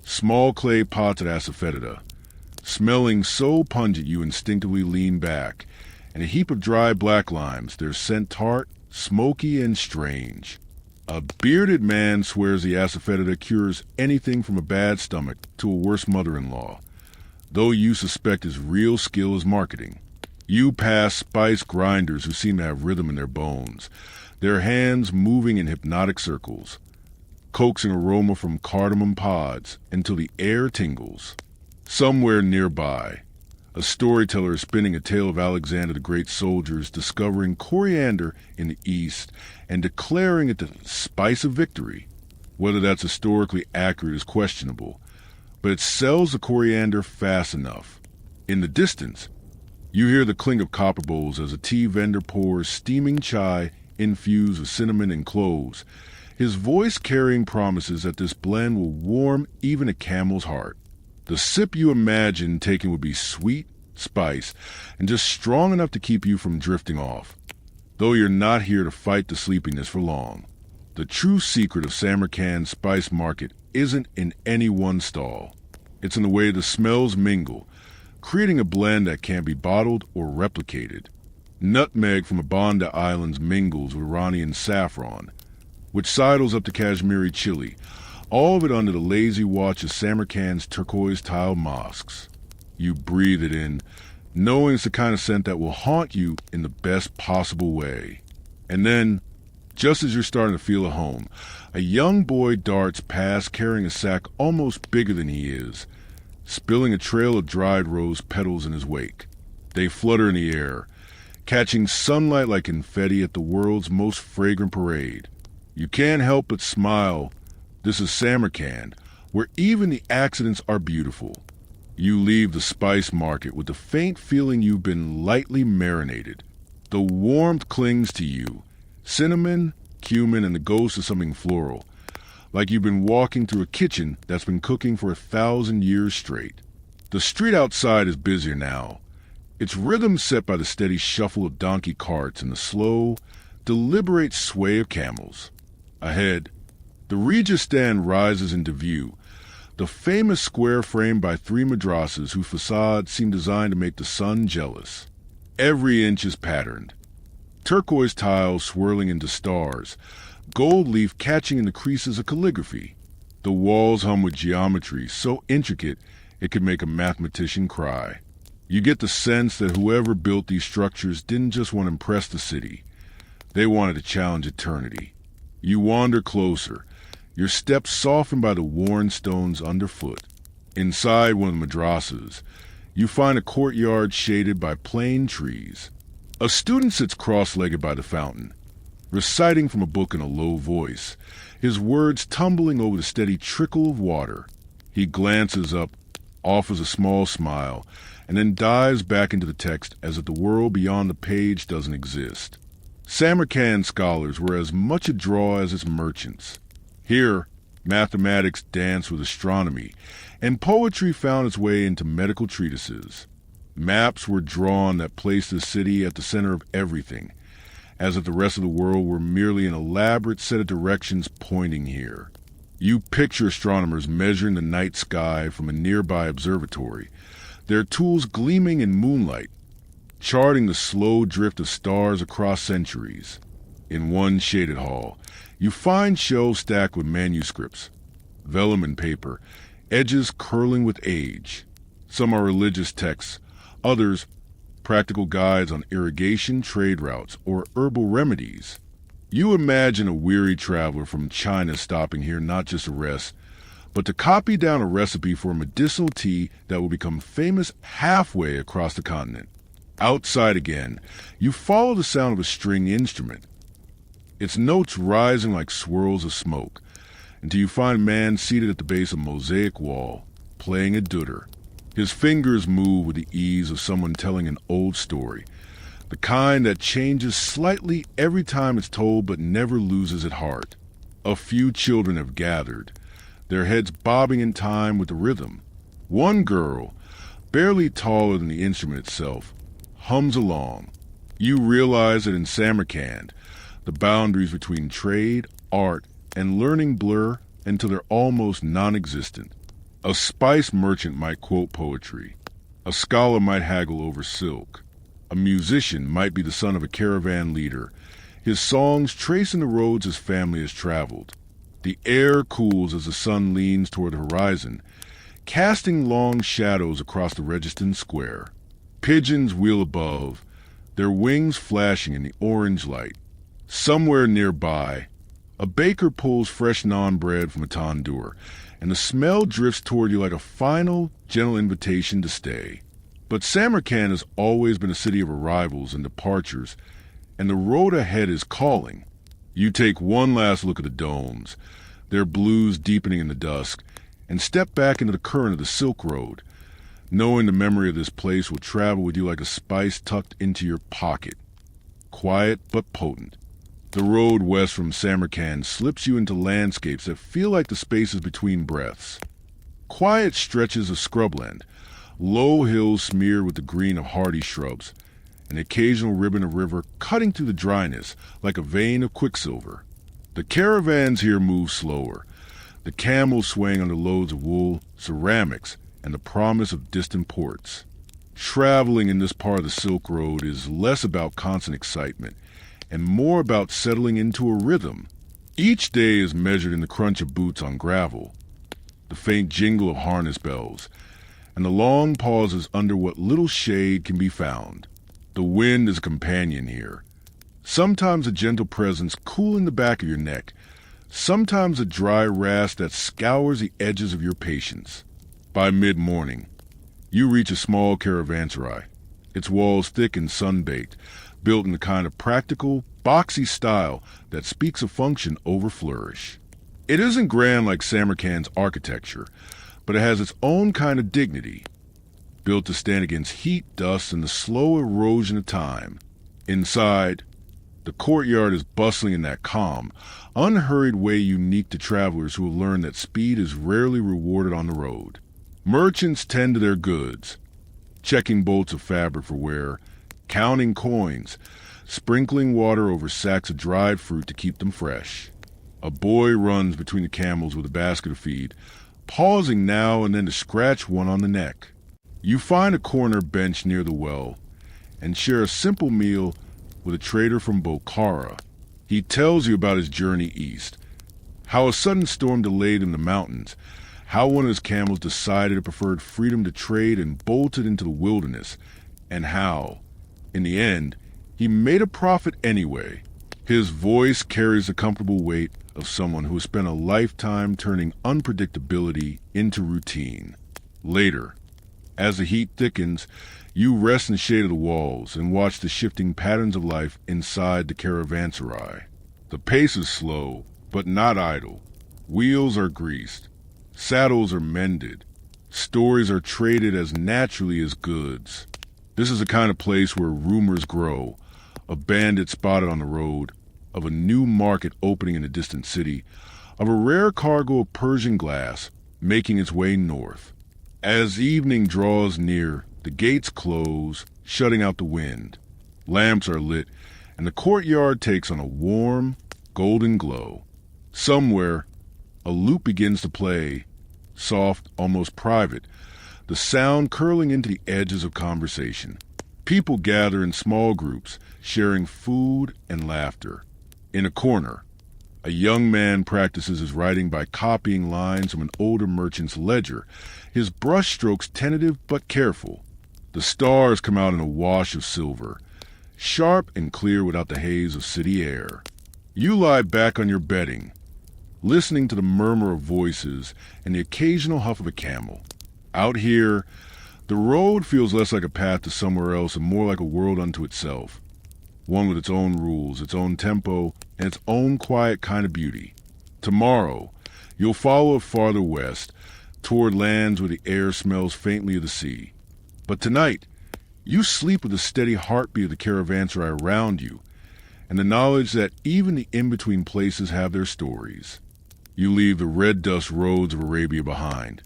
Small clay pots of asafoetida, smelling so pungent you instinctively lean back, and a heap of dry black limes, their scent tart, smoky, and strange. A bearded man swears the asafoetida cures anything from a bad stomach to a worse mother-in-law, though you suspect his real skill is marketing. You pass spice grinders who seem to have rhythm in their bones, their hands moving in hypnotic circles, coaxing aroma from cardamom pods until the air tingles. Somewhere nearby, a storyteller is spinning a tale of Alexander the Great's soldiers discovering coriander in the east and declaring it the spice of victory. Whether that's historically accurate is questionable, but it sells the coriander fast enough. In the distance, you hear the clink of copper bowls as a tea vendor pours steaming chai infused with cinnamon and cloves, his voice carrying promises that this blend will warm even a camel's heart. The sip you imagine taking would be sweet, spice, and just strong enough to keep you from drifting off. Though you're not here to fight the sleepiness for long. The true secret of Samarkand's spice market isn't in any one stall. It's in the way the smells mingle, creating a blend that can't be bottled or replicated. Nutmeg from Banda Islands mingles with Iranian saffron, which sidles up to Kashmiri chili, all of it under the lazy watch of Samarkand's turquoise-tiled mosques. You breathe it in, knowing it's the kind of scent that will haunt you in the best possible way. And then, just as you're starting to feel at home, a young boy darts past carrying a sack almost bigger than he is, spilling a trail of dried rose petals in his wake. They flutter in the air, catching sunlight like confetti at the world's most fragrant parade. You can't help but smile. This is Samarkand, where even the accidents are beautiful. You leave the spice market with the faint feeling you've been lightly marinated. The warmth clings to you, cinnamon, cumin, and the ghost of something floral, like you've been walking through a kitchen that's been cooking for 1,000 years straight. The street outside is busier now, its rhythm set by the steady shuffle of donkey carts and the slow, deliberate sway of camels. Ahead, the Regis stand rises into view, the famous square framed by 3 madrasas whose facades seem designed to make the sun jealous. Every inch is patterned, turquoise tiles swirling into stars, gold leaf catching in the creases of calligraphy. The walls hum with geometry so intricate it could make a mathematician cry. You get the sense that whoever built these structures didn't just want to impress the city. They wanted to challenge eternity. You wander closer, your steps softened by the worn stones underfoot. Inside one of the madrasas, you find a courtyard shaded by plane trees. A student sits cross-legged by the fountain, reciting from a book in a low voice, his words tumbling over the steady trickle of water. He glances up, offers a small smile, and then dives back into the text as if the world beyond the page doesn't exist. Samarkand scholars were as much a draw as its merchants. Here, Mathematics danced with astronomy, and poetry found its way into medical treatises. Maps were drawn that placed the city at the center of everything, as if the rest of the world were merely an elaborate set of directions pointing here. You picture astronomers measuring the night sky from a nearby observatory, their tools gleaming in moonlight, charting the slow drift of stars across centuries. In one shaded hall, you find shelves stacked with manuscripts, vellum and paper, edges curling with age. Some are religious texts, others practical guides on irrigation, trade routes, or herbal remedies. You imagine a weary traveler from China stopping here not just to rest, but to copy down a recipe for a medicinal tea that will become famous halfway across the continent. Outside again, you follow the sound of a string instrument, its notes rising like swirls of smoke, until you find a man seated at the base of a mosaic wall, playing a dutter. His fingers move with the ease of someone telling an old story, the kind that changes slightly every time it's told but never loses its heart. A few children have gathered, their heads bobbing in time with the rhythm. One girl, barely taller than the instrument itself, hums along. You realize that in Samarkand, the boundaries between trade, art, and learning blur until they're almost non-existent. A spice merchant might quote poetry. A scholar might haggle over silk. A musician might be the son of a caravan leader, his songs tracing the roads his family has traveled. The air cools as the sun leans toward the horizon, casting long shadows across the Registan Square. Pigeons wheel above, their wings flashing in the orange light. Somewhere nearby, a baker pulls fresh naan bread from a tandoor, and the smell drifts toward you like a final, gentle invitation to stay. But Samarkand has always been a city of arrivals and departures, and the road ahead is calling. You take one last look at the domes, their blues deepening in the dusk, and step back into the current of the Silk Road, knowing the memory of this place will travel with you like a spice tucked into your pocket. Quiet but potent. The road west from Samarkand slips you into landscapes that feel like the spaces between breaths. Quiet stretches of scrubland, low hills smeared with the green of hardy shrubs, an occasional ribbon of river cutting through the dryness like a vein of quicksilver. The caravans here move slower, the camels swaying under loads of wool, ceramics, and the promise of distant ports. Traveling in this part of the Silk Road is less about constant excitement and more about settling into a rhythm. Each day is measured in the crunch of boots on gravel, the faint jingle of harness bells, and the long pauses under what little shade can be found. The wind is a companion here. Sometimes a gentle presence cooling the back of your neck, sometimes a dry rasp that scours the edges of your patience. By mid-morning, you reach a small caravanserai, its walls thick and sun-baked, built in the kind of practical, boxy style that speaks of function over flourish. It isn't grand like Samarkand's architecture, but it has its own kind of dignity, built to stand against heat, dust, and the slow erosion of time. Inside, the courtyard is bustling in that calm, unhurried way unique to travelers who have learned that speed is rarely rewarded on the road. Merchants tend to their goods, checking bolts of fabric for wear, counting coins, sprinkling water over sacks of dried fruit to keep them fresh. A boy runs between the camels with a basket of feed, pausing now and then to scratch one on the neck. You find a corner bench near the well and share a simple meal with a trader from Bokhara. He tells you about his journey east, how a sudden storm delayed him in the mountains, how one of his camels decided it preferred freedom to trade and bolted into the wilderness, and how, in the end, he made a profit anyway. His voice carries the comfortable weight of someone who has spent a lifetime turning unpredictability into routine. Later, as the heat thickens, you rest in the shade of the walls and watch the shifting patterns of life inside the caravanserai. The pace is slow, but not idle. Wheels are greased. Saddles are mended. Stories are traded as naturally as goods. This is the kind of place where rumors grow, a bandit spotted on the road, of a new market opening in a distant city, of a rare cargo of Persian glass making its way north. As evening draws near, the gates close, shutting out the wind. Lamps are lit, and the courtyard takes on a warm, golden glow. Somewhere, a lute begins to play, soft, almost private, the sound curling into the edges of conversation. People gather in small groups, sharing food and laughter. In a corner, a young man practices his writing by copying lines from an older merchant's ledger, his brush strokes tentative but careful. The stars come out in a wash of silver, sharp and clear without the haze of city air. You lie back on your bedding, listening to the murmur of voices and the occasional huff of a camel. Out here, the road feels less like a path to somewhere else and more like a world unto itself, one with its own rules, its own tempo, and its own quiet kind of beauty. Tomorrow, you'll follow it farther west, toward lands where the air smells faintly of the sea. But tonight, you sleep with the steady heartbeat of the caravanserai around you, and the knowledge that even the in-between places have their stories. You leave the red dust roads of Arabia behind,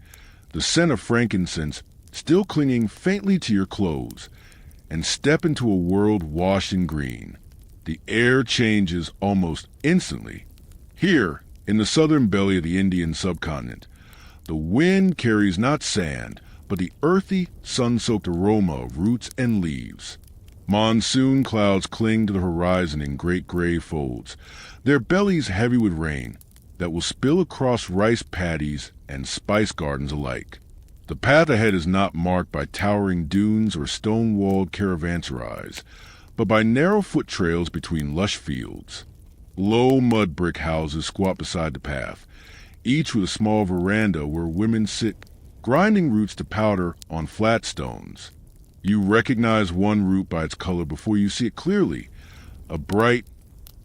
the scent of frankincense still clinging faintly to your clothes, and step into a world washed in green. The air changes almost instantly. Here, in the southern belly of the Indian subcontinent, the wind carries not sand, but the earthy, sun-soaked aroma of roots and leaves. Monsoon clouds cling to the horizon in great gray folds, their bellies heavy with rain that will spill across rice paddies and spice gardens alike. The path ahead is not marked by towering dunes or stone-walled caravanserais, but by narrow foot trails between lush fields. Low mud brick houses squat beside the path, each with a small veranda where women sit grinding roots to powder on flat stones. You recognize one root by its color before you see it clearly, a bright,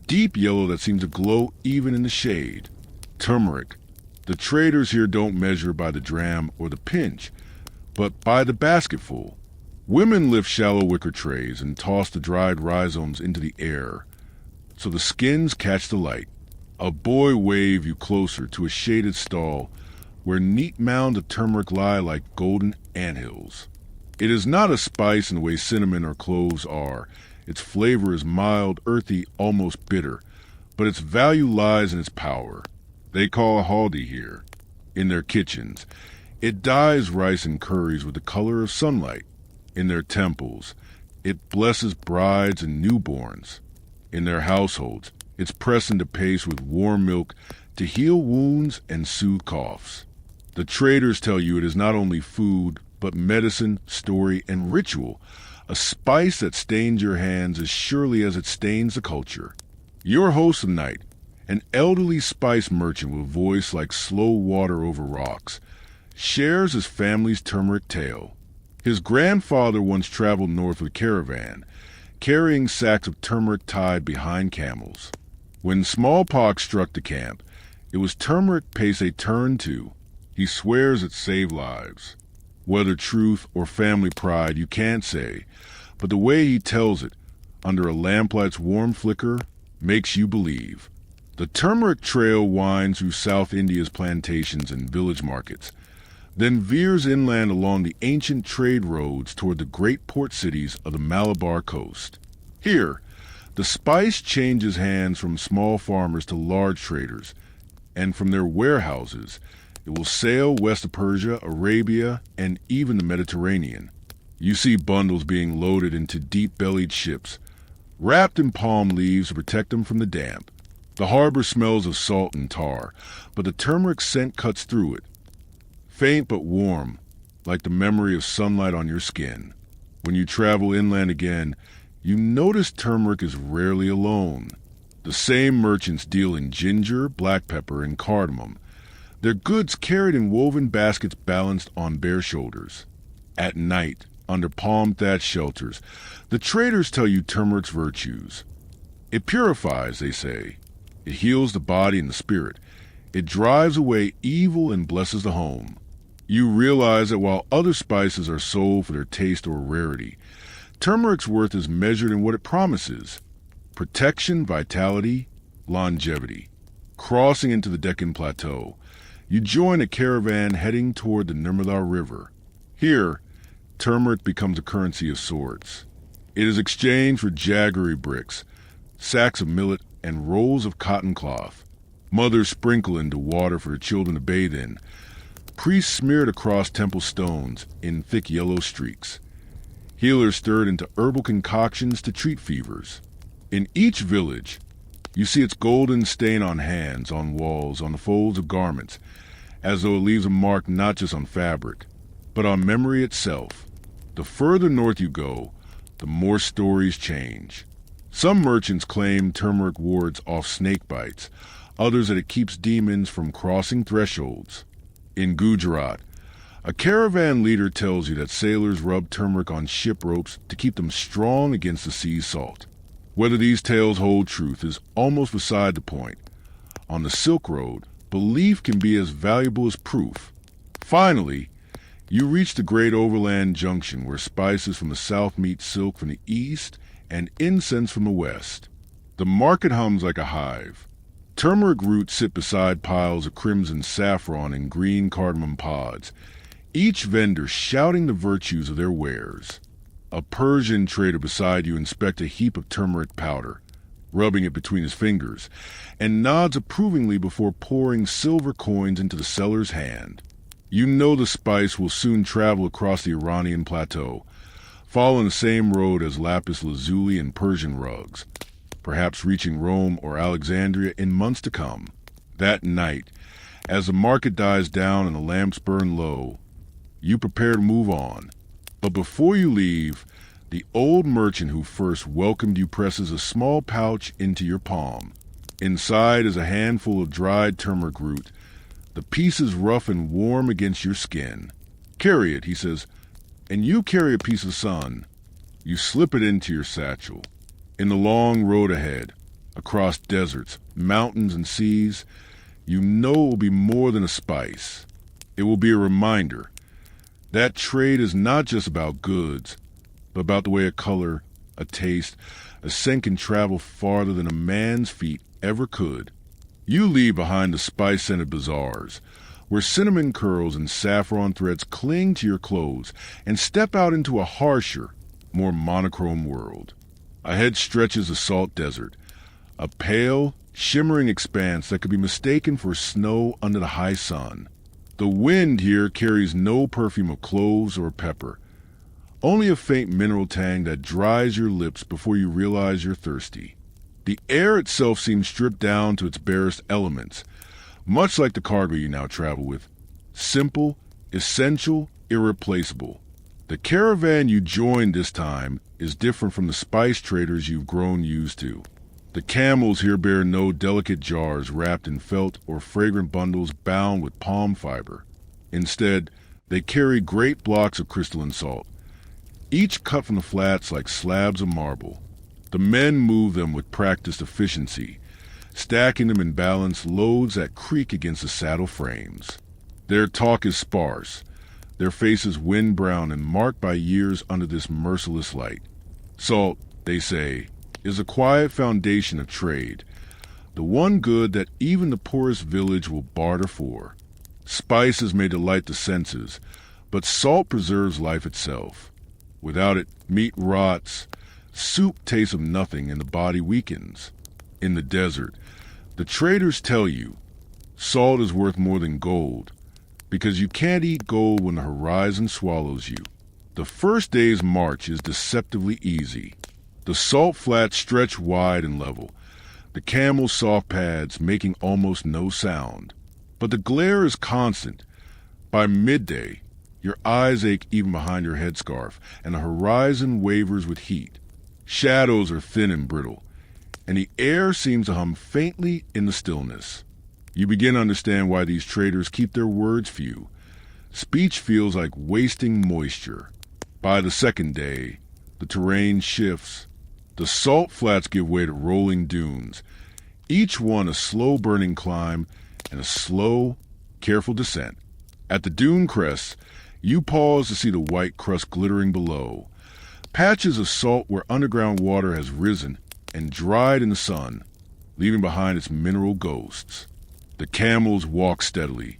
deep yellow that seems to glow even in the shade. Turmeric. The traders here don't measure by the dram or the pinch, but by the basketful. Women lift shallow wicker trays and toss the dried rhizomes into the air, so the skins catch the light. A boy wave you closer to a shaded stall where neat mounds of turmeric lie like golden anthills. It is not a spice in the way cinnamon or cloves are. Its flavor is mild, earthy, almost bitter, but its value lies in its power. They call a haldi here, in their kitchens. It dyes rice and curries with the color of sunlight. In their temples, it blesses brides and newborns. In their households, it's pressed into paste with warm milk to heal wounds and soothe coughs. The traders tell you it is not only food, but medicine, story, and ritual, a spice that stains your hands as surely as it stains the culture. Your host tonight, an elderly spice merchant with a voice like slow water over rocks, shares his family's turmeric tale. His grandfather once traveled north with a caravan, carrying sacks of turmeric tied behind camels. When smallpox struck the camp, it was turmeric paste they turned to. He swears it saved lives. Whether truth or family pride, you can't say, but the way he tells it, under a lamplight's warm flicker, makes you believe. The turmeric trail winds through South India's plantations and village markets, then veers inland along the ancient trade roads toward the great port cities of the Malabar coast. Here, the spice changes hands from small farmers to large traders, and from their warehouses, it will sail west of Persia, Arabia, and even the Mediterranean. You see bundles being loaded into deep-bellied ships, wrapped in palm leaves to protect them from the damp. The harbor smells of salt and tar, but the turmeric scent cuts through it, faint but warm, like the memory of sunlight on your skin. When you travel inland again, you notice turmeric is rarely alone. The same merchants deal in ginger, black pepper, and cardamom, their goods carried in woven baskets balanced on bare shoulders. At night, under palm-thatched shelters, the traders tell you turmeric's virtues. It purifies, they say. It heals the body and the spirit. It drives away evil and blesses the home. You realize that while other spices are sold for their taste or rarity, turmeric's worth is measured in what it promises: protection, vitality, longevity. Crossing into the Deccan Plateau, you join a caravan heading toward the Nirmala River. Here, turmeric becomes a currency of sorts. It is exchanged for jaggery bricks, sacks of millet, and rolls of cotton cloth. Mothers sprinkle into water for the children to bathe in. Priests smear it across temple stones in thick yellow streaks. Healers stir it into herbal concoctions to treat fevers. In each village, you see its golden stain on hands, on walls, on the folds of garments, as though it leaves a mark not just on fabric, but on memory itself. The further north you go, the more stories change. Some merchants claim turmeric wards off snake bites, others that it keeps demons from crossing thresholds. In Gujarat, a caravan leader tells you that sailors rub turmeric on ship ropes to keep them strong against the sea's salt. Whether these tales hold truth is almost beside the point. On the Silk Road, belief can be as valuable as proof. Finally, you reach the great overland junction where spices from the south meet silk from the east and incense from the west. The market hums like a hive. Turmeric roots sit beside piles of crimson saffron and green cardamom pods, each vendor shouting the virtues of their wares. A Persian trader beside you inspects a heap of turmeric powder, rubbing it between his fingers, and nods approvingly before pouring silver coins into the seller's hand. You know the spice will soon travel across the Iranian plateau, following the same road as lapis lazuli and Persian rugs, perhaps reaching Rome or Alexandria in months to come. That night, as the market dies down and the lamps burn low, you prepare to move on. But before you leave, the old merchant who first welcomed you presses a small pouch into your palm. Inside is a handful of dried turmeric root, the pieces rough and warm against your skin. Carry it, he says, and you carry a piece of sun. You slip it into your satchel. In the long road ahead, across deserts, mountains, and seas, you know it will be more than a spice. It will be a reminder. That trade is not just about goods, but about the way a color, a taste, a scent can travel farther than a man's feet ever could. You leave behind the spice-scented bazaars, where cinnamon curls and saffron threads cling to your clothes, and step out into a harsher, more monochrome world. Ahead stretches the salt desert, a pale, shimmering expanse that could be mistaken for snow under the high sun. The wind here carries no perfume of cloves or pepper, only a faint mineral tang that dries your lips before you realize you're thirsty. The air itself seems stripped down to its barest elements, much like the cargo you now travel with. Simple, essential, irreplaceable. The caravan you joined this time is different from the spice traders you've grown used to. The camels here bear no delicate jars wrapped in felt or fragrant bundles bound with palm fiber. Instead, they carry great blocks of crystalline salt, each cut from the flats like slabs of marble. The men move them with practiced efficiency, stacking them in balanced loads that creak against the saddle frames. Their talk is sparse, their faces wind-brown and marked by years under this merciless light. Salt, they say, is a quiet foundation of trade, the one good that even the poorest village will barter for. Spices may delight the senses, but salt preserves life itself. Without it, meat rots, soup tastes of nothing, and the body weakens. In the desert, the traders tell you, salt is worth more than gold, because you can't eat gold when the horizon swallows you. The first day's march is deceptively easy. The salt flats stretch wide and level, the camel's soft pads making almost no sound. But the glare is constant. By midday, your eyes ache even behind your headscarf, and the horizon wavers with heat. Shadows are thin and brittle, and the air seems to hum faintly in the stillness. You begin to understand why these traders keep their words few. Speech feels like wasting moisture. By the second day, the terrain shifts. The salt flats give way to rolling dunes, each one a slow-burning climb and a slow, careful descent. At the dune crests, you pause to see the white crust glittering below, patches of salt where underground water has risen and dried in the sun. leaving behind its mineral ghosts. The camels walk steadily,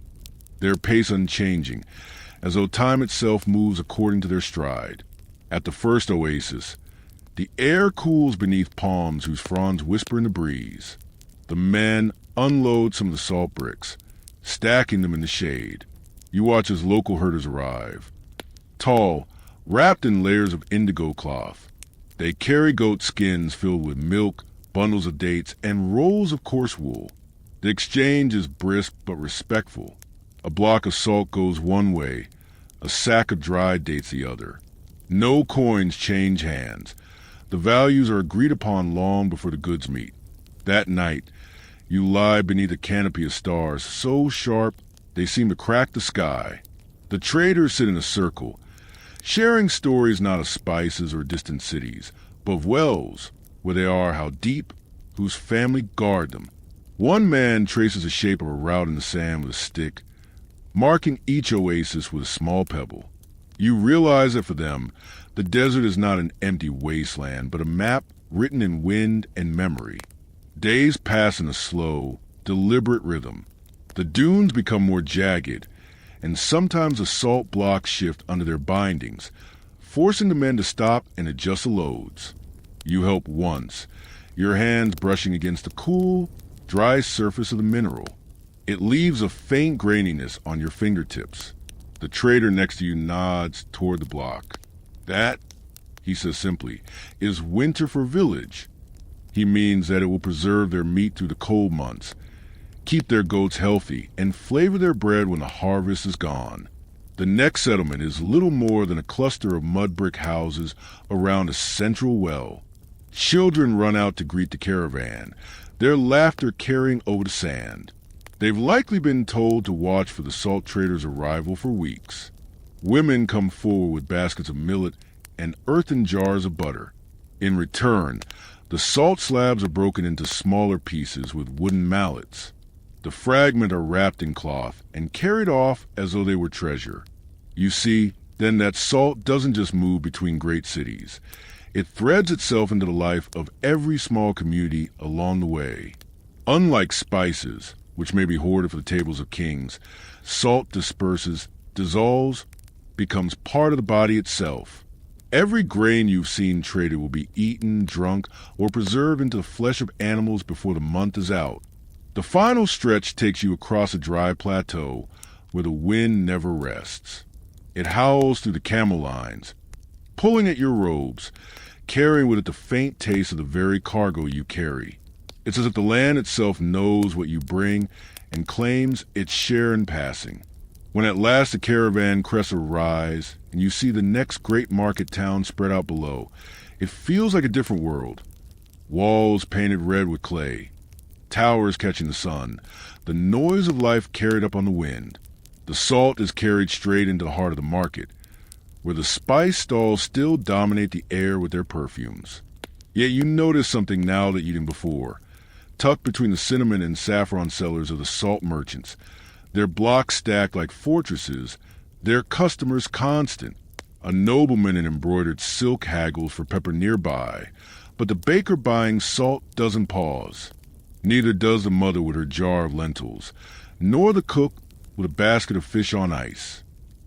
their pace unchanging, as though time itself moves according to their stride. At the first oasis, the air cools beneath palms whose fronds whisper in the breeze. The men unload some of the salt bricks, stacking them in the shade. You watch as local herders arrive. Tall, wrapped in layers of indigo cloth, they carry goat skins filled with milk, bundles of dates, and rolls of coarse wool. The exchange is brisk but respectful. A block of salt goes one way, a sack of dried dates the other. No coins change hands. The values are agreed upon long before the goods meet. That night, you lie beneath a canopy of stars so sharp they seem to crack the sky. The traders sit in a circle, sharing stories not of spices or distant cities, but of wells, where they are, how deep, whose family guard them. One man traces the shape of a route in the sand with a stick, marking each oasis with a small pebble. You realize that for them, the desert is not an empty wasteland, but a map written in wind and memory. Days pass in a slow, deliberate rhythm. The dunes become more jagged, and sometimes the salt blocks shift under their bindings, forcing the men to stop and adjust the loads. You help once, your hands brushing against the cool, dry surface of the mineral. It leaves a faint graininess on your fingertips. The trader next to you nods toward the block. That, he says simply, is winter for village. He means that it will preserve their meat through the cold months, keep their goats healthy, and flavor their bread when the harvest is gone. The next settlement is little more than a cluster of mud brick houses around a central well. Children run out to greet the caravan, their laughter carrying over the sand. They've likely been told to watch for the salt trader's arrival for weeks. Women come forward with baskets of millet and earthen jars of butter. In return, the salt slabs are broken into smaller pieces with wooden mallets. The fragments are wrapped in cloth and carried off as though they were treasure. You see, then, that salt doesn't just move between great cities. It threads itself into the life of every small community along the way. Unlike spices, which may be hoarded for the tables of kings, salt disperses, dissolves, becomes part of the body itself. Every grain you've seen traded will be eaten, drunk, or preserved into the flesh of animals before the month is out. The final stretch takes you across a dry plateau where the wind never rests. It howls through the camel lines, pulling at your robes, carrying with it the faint taste of the very cargo you carry. It's as if the land itself knows what you bring and claims its share in passing. When at last the caravan crests a rise and you see the next great market town spread out below, it feels like a different world. Walls painted red with clay, towers catching the sun, the noise of life carried up on the wind. The salt is carried straight into the heart of the market, where the spice stalls still dominate the air with their perfumes. Yet you notice something now that you didn't before. Tucked between the cinnamon and saffron sellers are the salt merchants, their blocks stacked like fortresses, their customers constant. A nobleman in embroidered silk haggles for pepper nearby, but the baker buying salt doesn't pause. Neither does the mother with her jar of lentils, nor the cook with a basket of fish on ice.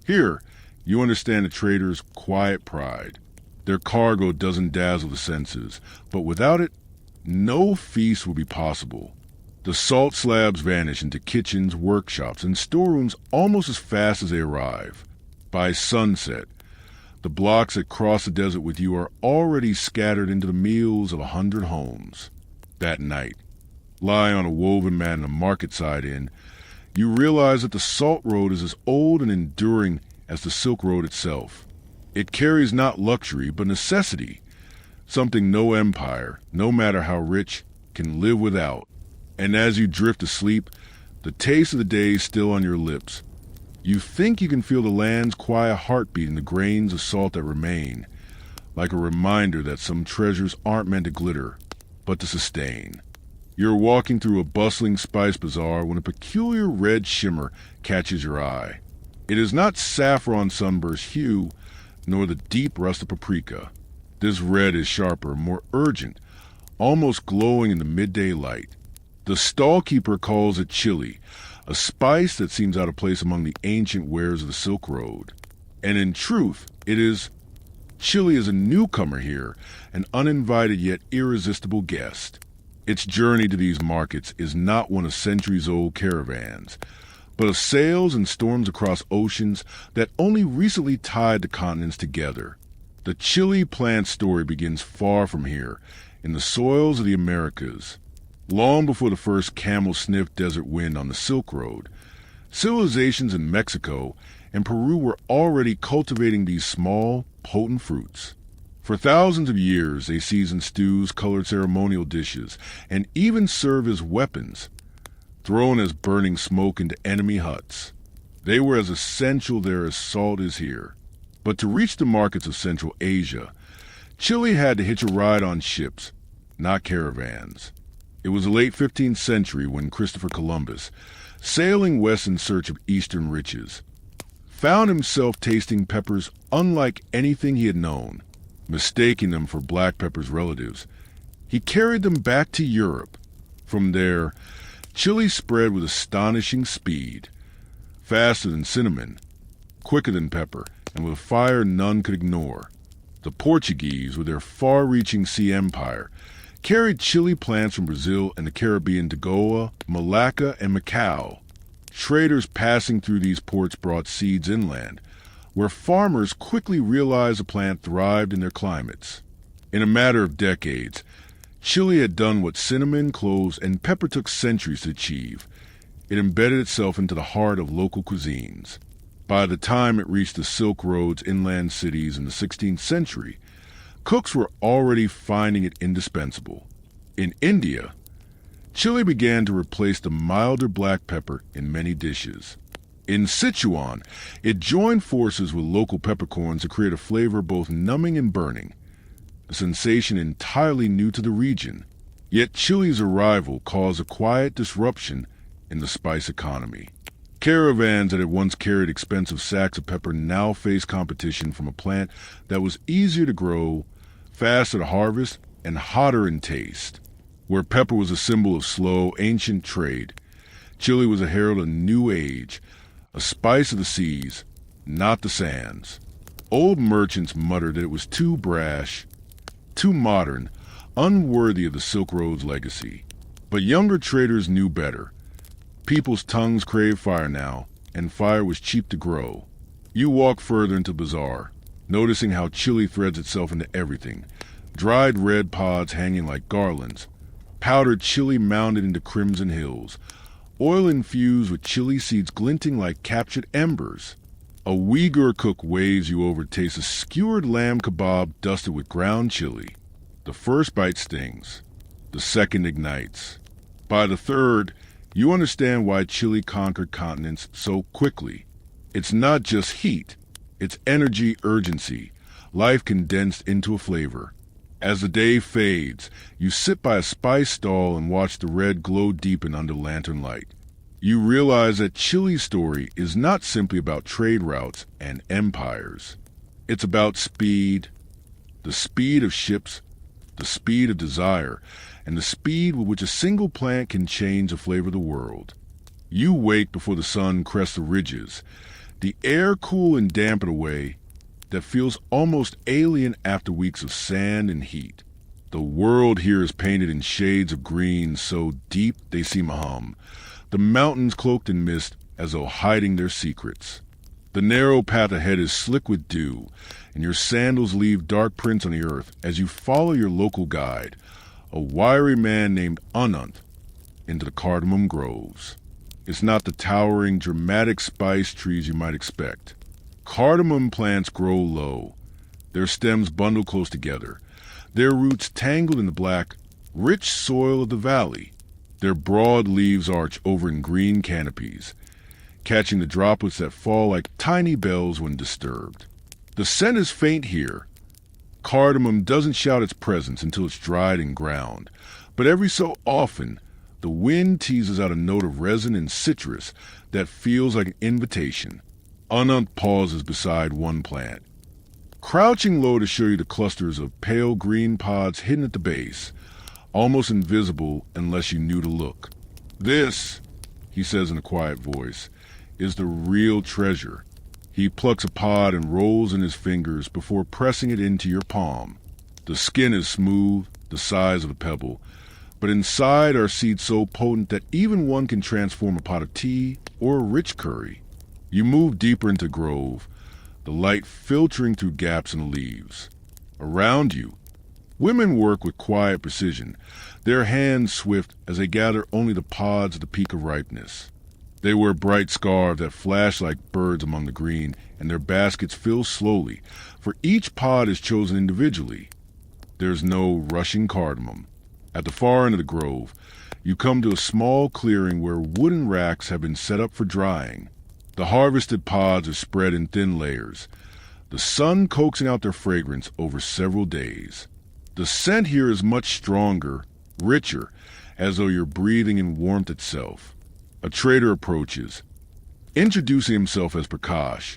Here, you understand the trader's quiet pride. Their cargo doesn't dazzle the senses, but without it, no feast would be possible. The salt slabs vanish into kitchens, workshops, and storerooms almost as fast as they arrive. By sunset, the blocks that cross the desert with you are already scattered into the meals of 100 homes. That night, lying on a woven mat in a market-side inn, you realize that the salt road is as old and enduring as the Silk Road itself. It carries not luxury, but necessity, something no empire, no matter how rich, can live without. And as you drift asleep, the taste of the day is still on your lips. You think you can feel the land's quiet heartbeat in the grains of salt that remain, like a reminder that some treasures aren't meant to glitter, but to sustain. You're walking through a bustling spice bazaar when a peculiar red shimmer catches your eye. It is not saffron sunburst hue, nor the deep rust of paprika. This red is sharper, more urgent, almost glowing in the midday light. The stall-keeper calls it chili, a spice that seems out of place among the ancient wares of the Silk Road. And in truth, it is. Chili is a newcomer here, an uninvited yet irresistible guest. Its journey to these markets is not one of centuries-old caravans, but of sails and storms across oceans that only recently tied the continents together. The chili plant story begins far from here, in the soils of the Americas. Long before the first camel-sniffed desert wind on the Silk Road, civilizations in Mexico and Peru were already cultivating these small, potent fruits. For thousands of years, they seasoned stews, colored ceremonial dishes, and even served as weapons, thrown as burning smoke into enemy huts. They were as essential there as salt is here. But to reach the markets of Central Asia, Chile had to hitch a ride on ships, not caravans. It was the late 15th century when Christopher Columbus, sailing west in search of eastern riches, found himself tasting peppers unlike anything he had known. Mistaking them for black pepper's relatives, he carried them back to Europe. From there, chili spread with astonishing speed, faster than cinnamon, quicker than pepper, and with fire none could ignore. The Portuguese, with their far-reaching sea empire, carried chili plants from Brazil and the Caribbean to Goa, Malacca, and Macau. Traders passing through these ports brought seeds inland, where farmers quickly realized the plant thrived in their climates. In a matter of decades, chili had done what cinnamon, cloves, and pepper took centuries to achieve. It embedded itself into the heart of local cuisines. By the time it reached the Silk Road's inland cities in the 16th century, cooks were already finding it indispensable. In India, chili began to replace the milder black pepper in many dishes. In Sichuan, it joined forces with local peppercorns to create a flavor both numbing and burning, a sensation entirely new to the region. Yet chili's arrival caused a quiet disruption in the spice economy. Caravans that had once carried expensive sacks of pepper now faced competition from a plant that was easier to grow, faster to harvest, and hotter in taste. Where pepper was a symbol of slow, ancient trade, chili was a herald of new age, a spice of the seas, not the sands. Old merchants muttered that it was too brash, too modern, unworthy of the Silk Road's legacy. But younger traders knew better. People's tongues craved fire now, and fire was cheap to grow. You walk further into the bazaar, noticing how chili threads itself into everything. Dried red pods hanging like garlands, powdered chili mounded into crimson hills, oil infused with chili seeds glinting like captured embers. A Uyghur cook waves you over to taste a skewered lamb kebab dusted with ground chili. The first bite stings. The second ignites. By the third, you understand why chili conquered continents so quickly. It's not just heat. It's energy, urgency, life condensed into a flavor. As the day fades, you sit by a spice stall and watch the red glow deepen under lantern light. You realize that chili's story is not simply about trade routes and empires. It's about speed, the speed of ships, the speed of desire, and the speed with which a single plant can change the flavor of the world. You wake before the sun crests the ridges, the air cool and damp in a way that feels almost alien after weeks of sand and heat. The world here is painted in shades of green so deep they seem a hum, the mountains cloaked in mist as though hiding their secrets. The narrow path ahead is slick with dew, and your sandals leave dark prints on the earth as you follow your local guide, a wiry man named Anant, into the cardamom groves. It's not the towering, dramatic spice trees you might expect. Cardamom plants grow low, their stems bundled close together, their roots tangled in the black, rich soil of the valley. Their broad leaves arch over in green canopies, catching the droplets that fall like tiny bells when disturbed. The scent is faint here. Cardamom doesn't shout its presence until it's dried and ground, but every so often, the wind teases out a note of resin and citrus that feels like an invitation. Anant pauses beside one plant, crouching low to show you the clusters of pale green pods hidden at the base. almost invisible unless you knew to look. "This," he says in a quiet voice, "is the real treasure." He plucks a pod and rolls in his fingers before pressing it into your palm. The skin is smooth, the size of a pebble, but inside are seeds so potent that even one can transform a pot of tea or a rich curry. You move deeper into the grove, the light filtering through gaps in the leaves. Around you, women work with quiet precision, their hands swift as they gather only the pods at the peak of ripeness. They wear bright scarves that flash like birds among the green, and their baskets fill slowly, for each pod is chosen individually. There's no rushing cardamom. At the far end of the grove, you come to a small clearing where wooden racks have been set up for drying. The harvested pods are spread in thin layers, the sun coaxing out their fragrance over several days. The scent here is much stronger, richer, as though you're breathing in warmth itself. A trader approaches, introducing himself as Prakash,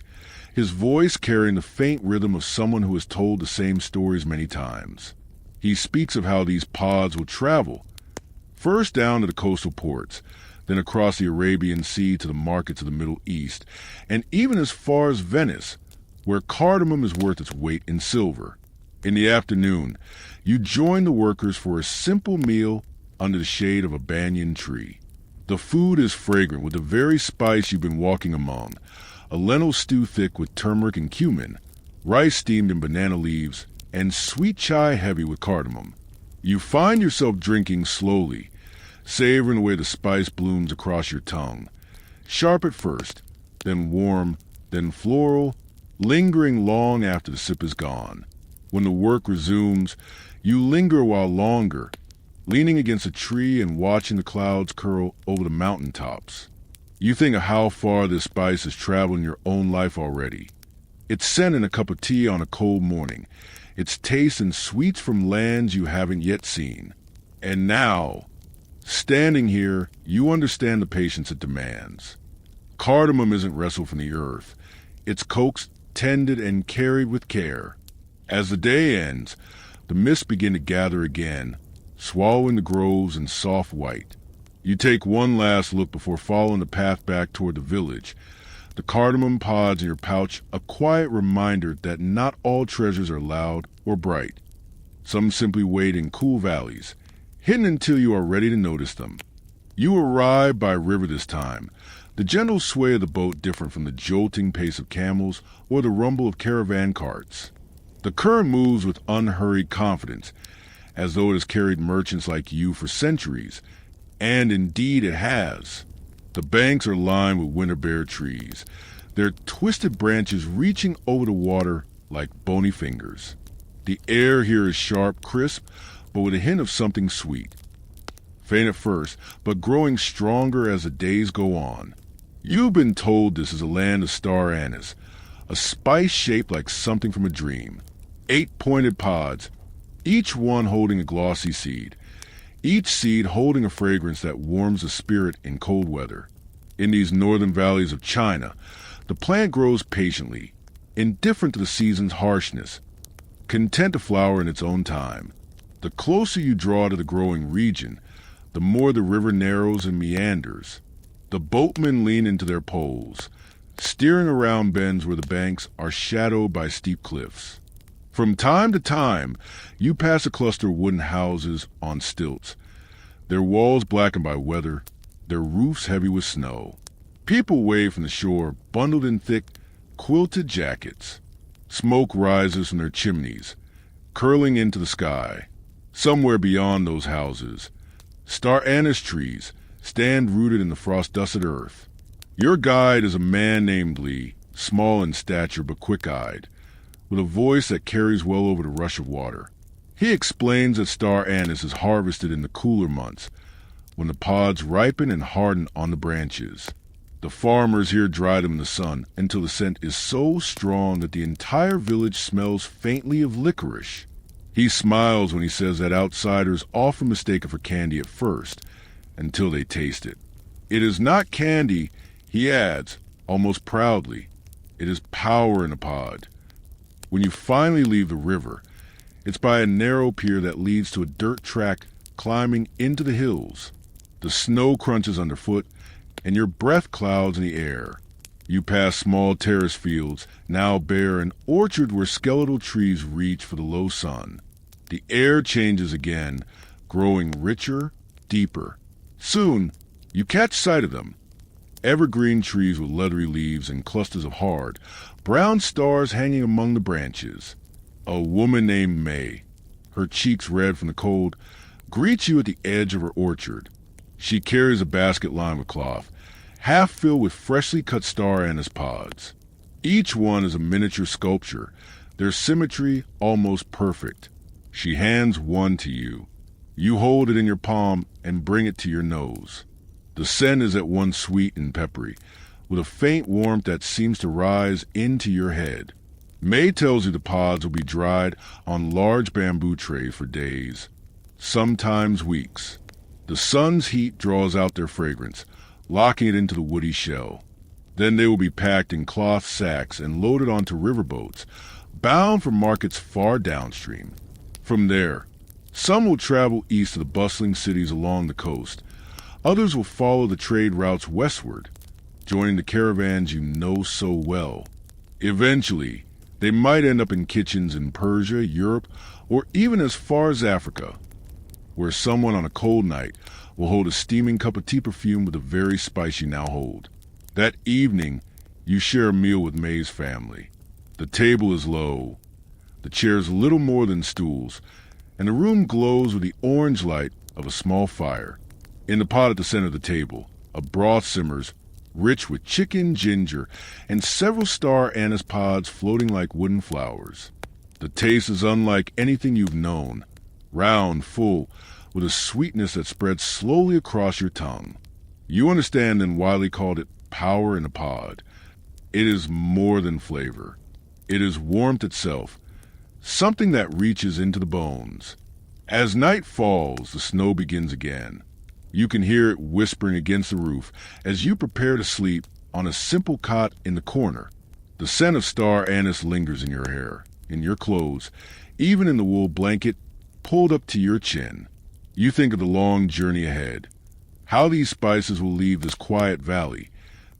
his voice carrying the faint rhythm of someone who has told the same stories many times. He speaks of how these pods will travel, first down to the coastal ports, then across the Arabian Sea to the markets of the Middle East, and even as far as Venice, where cardamom is worth its weight in silver. In the afternoon, you join the workers for a simple meal under the shade of a banyan tree. The food is fragrant with the very spice you've been walking among, a lentil stew thick with turmeric and cumin, rice steamed in banana leaves, and sweet chai heavy with cardamom. You find yourself drinking slowly, savoring the way the spice blooms across your tongue. Sharp at first, then warm, then floral, lingering long after the sip is gone. When the work resumes, you linger a while longer, leaning against a tree and watching the clouds curl over the mountaintops. You think of how far this spice has traveled in your own life already. Its scent in a cup of tea on a cold morning, its taste and sweets from lands you haven't yet seen. And now, standing here, you understand the patience it demands. Cardamom isn't wrestled from the earth. It's coaxed, tended, and carried with care. As the day ends, the mists begin to gather again, swallowing the groves in soft white. You take one last look before following the path back toward the village, the cardamom pods in your pouch a quiet reminder that not all treasures are loud or bright. Some simply wait in cool valleys, hidden until you are ready to notice them. You arrive by a river this time, the gentle sway of the boat different from the jolting pace of camels or the rumble of caravan carts. The current moves with unhurried confidence, as though it has carried merchants like you for centuries, and indeed it has. The banks are lined with winter-bare trees, their twisted branches reaching over the water like bony fingers. The air here is sharp, crisp, but with a hint of something sweet. Faint at first, but growing stronger as the days go on. You've been told this is a land of star anise, a spice shaped like something from a dream. 8 pointed pods, each one holding a glossy seed, each seed holding a fragrance that warms the spirit in cold weather. In these northern valleys of China, the plant grows patiently, indifferent to the season's harshness, content to flower in its own time. The closer you draw to the growing region, the more the river narrows and meanders. The boatmen lean into their poles, steering around bends where the banks are shadowed by steep cliffs. From time to time, you pass a cluster of wooden houses on stilts, their walls blackened by weather, their roofs heavy with snow. People wave from the shore, bundled in thick, quilted jackets. Smoke rises from their chimneys, curling into the sky. Somewhere beyond those houses, star anise trees stand rooted in the frost-dusted earth. Your guide is a man named Lee, small in stature but quick-eyed, with a voice that carries well over the rush of water. He explains that star anise is harvested in the cooler months, when the pods ripen and harden on the branches. The farmers here dry them in the sun until the scent is so strong that the entire village smells faintly of licorice. He smiles when he says that outsiders often mistake it for candy at first, until they taste it. It is not candy, he adds, almost proudly. It is power in a pod. When you finally leave the river, it's by a narrow pier that leads to a dirt track climbing into the hills. The snow crunches underfoot, and your breath clouds in the air. You pass small terrace fields, now bare, and orchards where skeletal trees reach for the low sun. The air changes again, growing richer, deeper. Soon, you catch sight of them. Evergreen trees with leathery leaves and clusters of hard, brown stars hanging among the branches. A woman named May, her cheeks red from the cold, greets you at the edge of her orchard. She carries a basket lined with cloth, half filled with freshly cut star anise pods. Each one is a miniature sculpture, their symmetry almost perfect. She hands one to you. You hold it in your palm and bring it to your nose. The scent is at once sweet and peppery, with a faint warmth that seems to rise into your head. May tells you the pods will be dried on large bamboo trays for days, sometimes weeks. The sun's heat draws out their fragrance, locking it into the woody shell. Then they will be packed in cloth sacks and loaded onto riverboats, bound for markets far downstream. From there, some will travel east to the bustling cities along the coast. Others will follow the trade routes westward, joining the caravans you know so well. Eventually, they might end up in kitchens in Persia, Europe, or even as far as Africa, where someone on a cold night will hold a steaming cup of tea perfume with the very spice you now hold. That evening, you share a meal with May's family. The table is low, the chairs little more than stools, and the room glows with the orange light of a small fire. In the pot at the center of the table, a broth simmers, rich with chicken, ginger, and several star anise pods floating like wooden flowers. The taste is unlike anything you've known, round, full, with a sweetness that spreads slowly across your tongue. You understand then why they called it power in a pod. It is more than flavor. It is warmth itself, something that reaches into the bones. As night falls, the snow begins again. You can hear it whispering against the roof as you prepare to sleep on a simple cot in the corner. The scent of star anise lingers in your hair, in your clothes, even in the wool blanket pulled up to your chin. You think of the long journey ahead, how these spices will leave this quiet valley,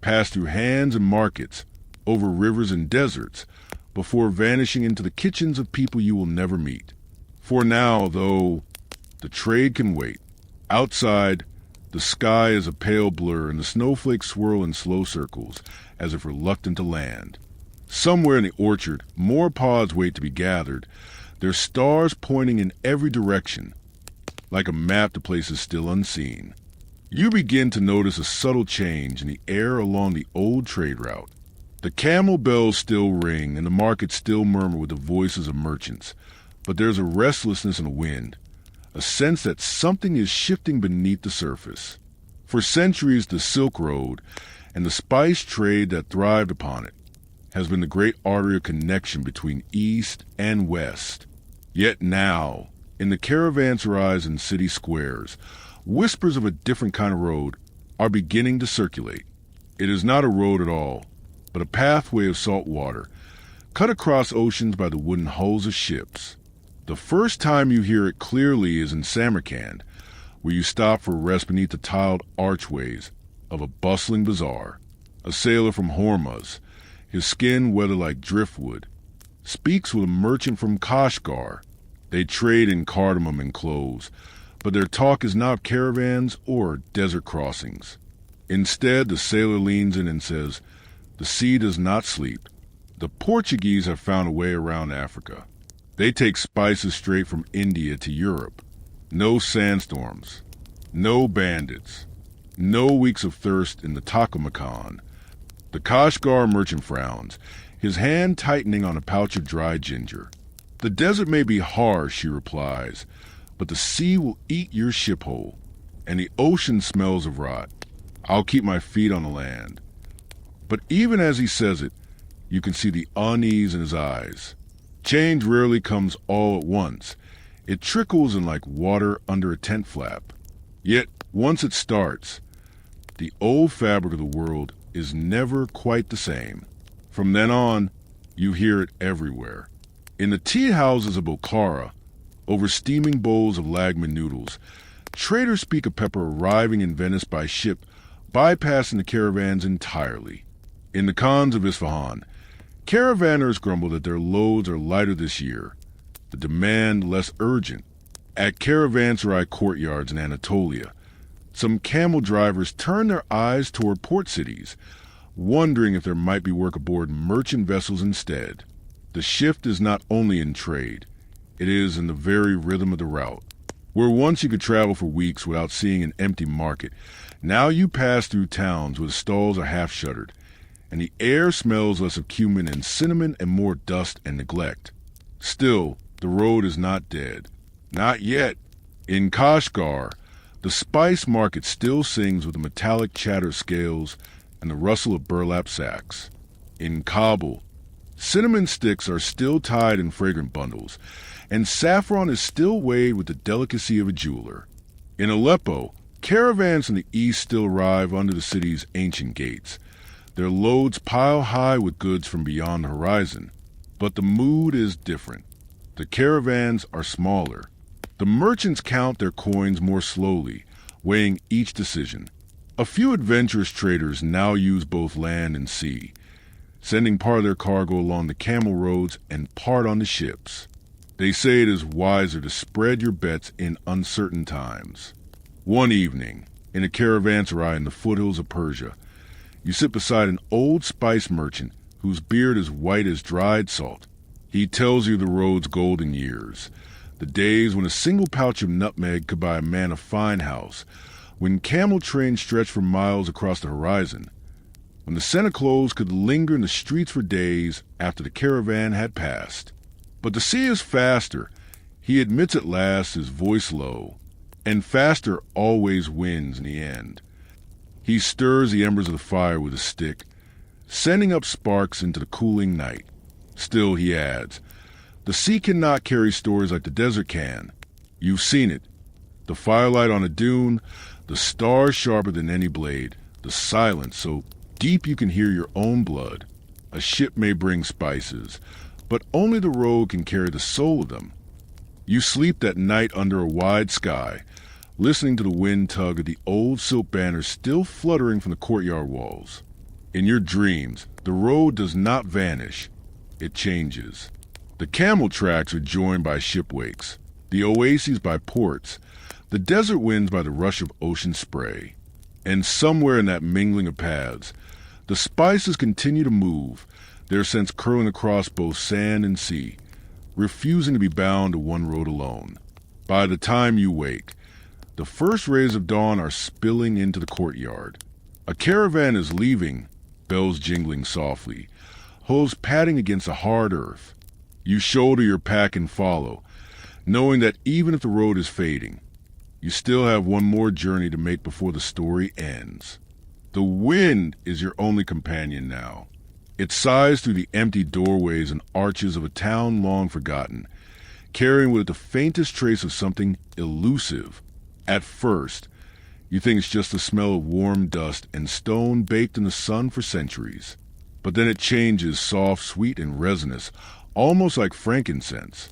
pass through hands and markets, over rivers and deserts, before vanishing into the kitchens of people you will never meet. For now, though, the trade can wait. Outside, the sky is a pale blur and the snowflakes swirl in slow circles, as if reluctant to land. Somewhere in the orchard, more pods wait to be gathered, their stars pointing in every direction, like a map to places still unseen. You begin to notice a subtle change in the air along the old trade route. The camel bells still ring and the markets still murmur with the voices of merchants, but there's a restlessness in the wind, a sense that something is shifting beneath the surface. For centuries, the Silk Road and the spice trade that thrived upon it has been the great artery of connection between East and West. Yet now, in the caravanserais and city squares, whispers of a different kind of road are beginning to circulate. It is not a road at all, but a pathway of salt water, cut across oceans by the wooden hulls of ships. The first time you hear it clearly is in Samarkand, where you stop for rest beneath the tiled archways of a bustling bazaar. A sailor from Hormuz, his skin weathered like driftwood, speaks with a merchant from Kashgar. They trade in cardamom and cloves, but their talk is not of caravans or desert crossings. Instead, the sailor leans in and says, "The sea does not sleep. The Portuguese have found a way around Africa. They take spices straight from India to Europe. No sandstorms, no bandits, no weeks of thirst in the Taklamakan." The Kashgar merchant frowns, his hand tightening on a pouch of dried ginger. "The desert may be harsh," he replies, "but the sea will eat your ship whole, and the ocean smells of rot. I'll keep my feet on the land." But even as he says it, you can see the unease in his eyes. Change rarely comes all at once. It trickles in like water under a tent flap. Yet, once it starts, the old fabric of the world is never quite the same. From then on, you hear it everywhere. In the tea houses of Bokhara, over steaming bowls of lagman noodles. Traders speak of pepper arriving in Venice by ship, bypassing the caravans entirely. In the Khans of Isfahan, caravanners grumble that their loads are lighter this year, the demand less urgent. At caravanserai courtyards in Anatolia, some camel drivers turn their eyes toward port cities, wondering if there might be work aboard merchant vessels instead. The shift is not only in trade, it is in the very rhythm of the route. Where once you could travel for weeks without seeing an empty market, now you pass through towns where the stalls are half shuttered, and the air smells less of cumin and cinnamon and more dust and neglect. Still, the road is not dead. Not yet. In Kashgar, the spice market still sings with the metallic chatter of scales and the rustle of burlap sacks. In Kabul, cinnamon sticks are still tied in fragrant bundles, and saffron is still weighed with the delicacy of a jeweler. In Aleppo, caravans from the east still arrive under the city's ancient gates. Their loads pile high with goods from beyond the horizon. But the mood is different. The caravans are smaller. The merchants count their coins more slowly, weighing each decision. A few adventurous traders now use both land and sea, sending part of their cargo along the camel roads and part on the ships. They say it is wiser to spread your bets in uncertain times. One evening, in a caravanserai in the foothills of Persia, you sit beside an old spice merchant whose beard is white as dried salt. He tells you the road's golden years, the days when a single pouch of nutmeg could buy a man a fine house, when camel trains stretched for miles across the horizon, when the scent of clothes could linger in the streets for days after the caravan had passed. But the sea is faster, he admits at last, his voice low, and faster always wins in the end. He stirs the embers of the fire with a stick, sending up sparks into the cooling night. Still, he adds, the sea cannot carry stories like the desert can. You've seen it. The firelight on a dune, the stars sharper than any blade, the silence so deep you can hear your own blood. A ship may bring spices, but only the road can carry the soul of them. You sleep that night under a wide sky, listening to the wind tug of the old silk banners still fluttering from the courtyard walls. In your dreams, the road does not vanish, it changes. The camel tracks are joined by ship wakes, the oases by ports, the desert winds by the rush of ocean spray. And somewhere in that mingling of paths, the spices continue to move, their scents curling across both sand and sea, refusing to be bound to one road alone. By the time you wake, the first rays of dawn are spilling into the courtyard. A caravan is leaving, bells jingling softly, hooves padding against the hard earth. You shoulder your pack and follow, knowing that even if the road is fading, you still have one more journey to make before the story ends. The wind is your only companion now. It sighs through the empty doorways and arches of a town long forgotten, carrying with it the faintest trace of something elusive. At first, you think it's just the smell of warm dust and stone baked in the sun for centuries. But then it changes soft, sweet, and resinous, almost like frankincense.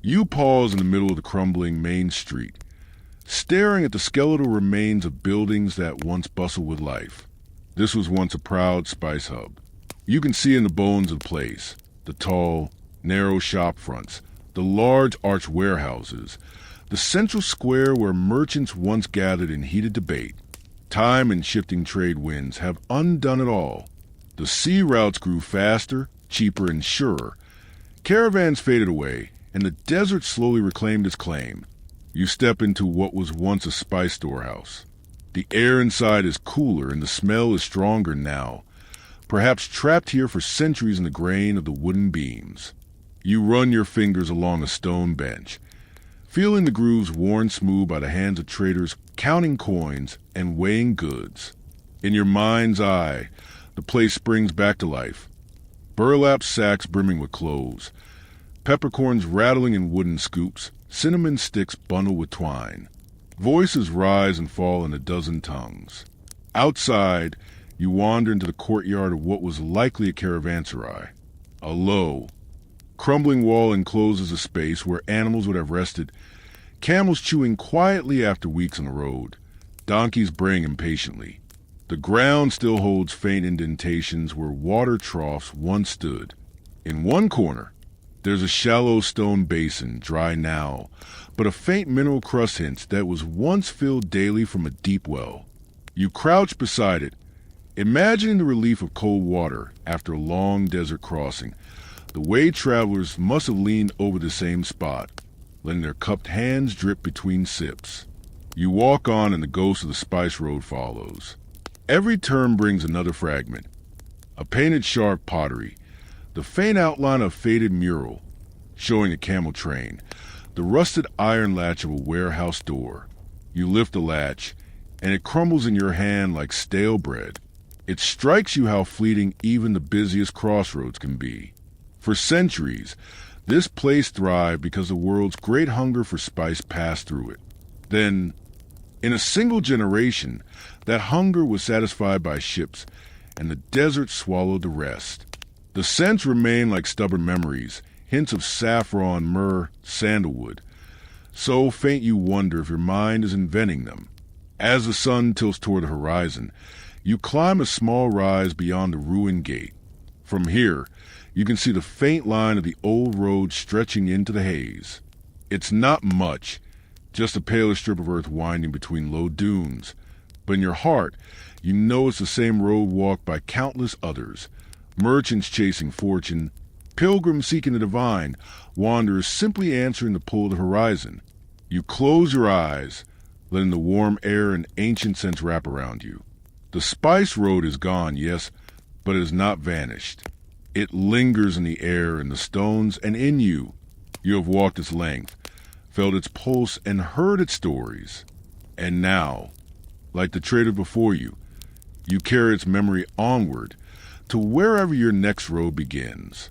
You pause in the middle of the crumbling main street, staring at the skeletal remains of buildings that once bustled with life. This was once a proud spice hub. You can see in the bones of the place, the tall, narrow shop fronts, the large arched warehouses, the central square where merchants once gathered in heated debate. Time and shifting trade winds have undone it all. The sea routes grew faster, cheaper, and surer. Caravans faded away, and the desert slowly reclaimed its claim. You step into what was once a spice storehouse. The air inside is cooler and the smell is stronger now, perhaps trapped here for centuries in the grain of the wooden beams. You run your fingers along a stone bench, feeling the grooves worn smooth by the hands of traders counting coins and weighing goods. In your mind's eye, the place springs back to life. Burlap sacks brimming with clothes, peppercorns rattling in wooden scoops, cinnamon sticks bundled with twine. Voices rise and fall in a dozen tongues. Outside, you wander into the courtyard of what was likely a caravanserai. A low, Crumbling wall encloses a space where animals would have rested, camels chewing quietly after weeks on the road, donkeys braying impatiently. The ground still holds faint indentations where water troughs once stood. In one corner, there's a shallow stone basin, dry now, but a faint mineral crust hints that was once filled daily from a deep well. You crouch beside it, imagining the relief of cold water after a long desert crossing. The way travelers must have leaned over the same spot, letting their cupped hands drip between sips. You walk on and the ghost of the spice road follows. Every turn brings another fragment. A painted sharp pottery, the faint outline of a faded mural, showing a camel train, the rusted iron latch of a warehouse door. You lift the latch, and it crumbles in your hand like stale bread. It strikes you how fleeting even the busiest crossroads can be. For centuries, this place thrived because the world's great hunger for spice passed through it. Then, in a single generation, that hunger was satisfied by ships, and the desert swallowed the rest. The scents remain like stubborn memories, hints of saffron, myrrh, sandalwood, so faint you wonder if your mind is inventing them. As the sun tilts toward the horizon, you climb a small rise beyond the ruined gate. From here, you can see the faint line of the old road stretching into the haze. It's not much, just a paler strip of earth winding between low dunes. But in your heart, you know it's the same road walked by countless others. Merchants chasing fortune, pilgrims seeking the divine, wanderers simply answering the pull of the horizon. You close your eyes, letting the warm air and ancient scents wrap around you. The spice road is gone, yes, but it has not vanished. It lingers in the air, in the stones, and in you. You have walked its length, felt its pulse, and heard its stories. And now, like the trader before you, you carry its memory onward to wherever your next road begins.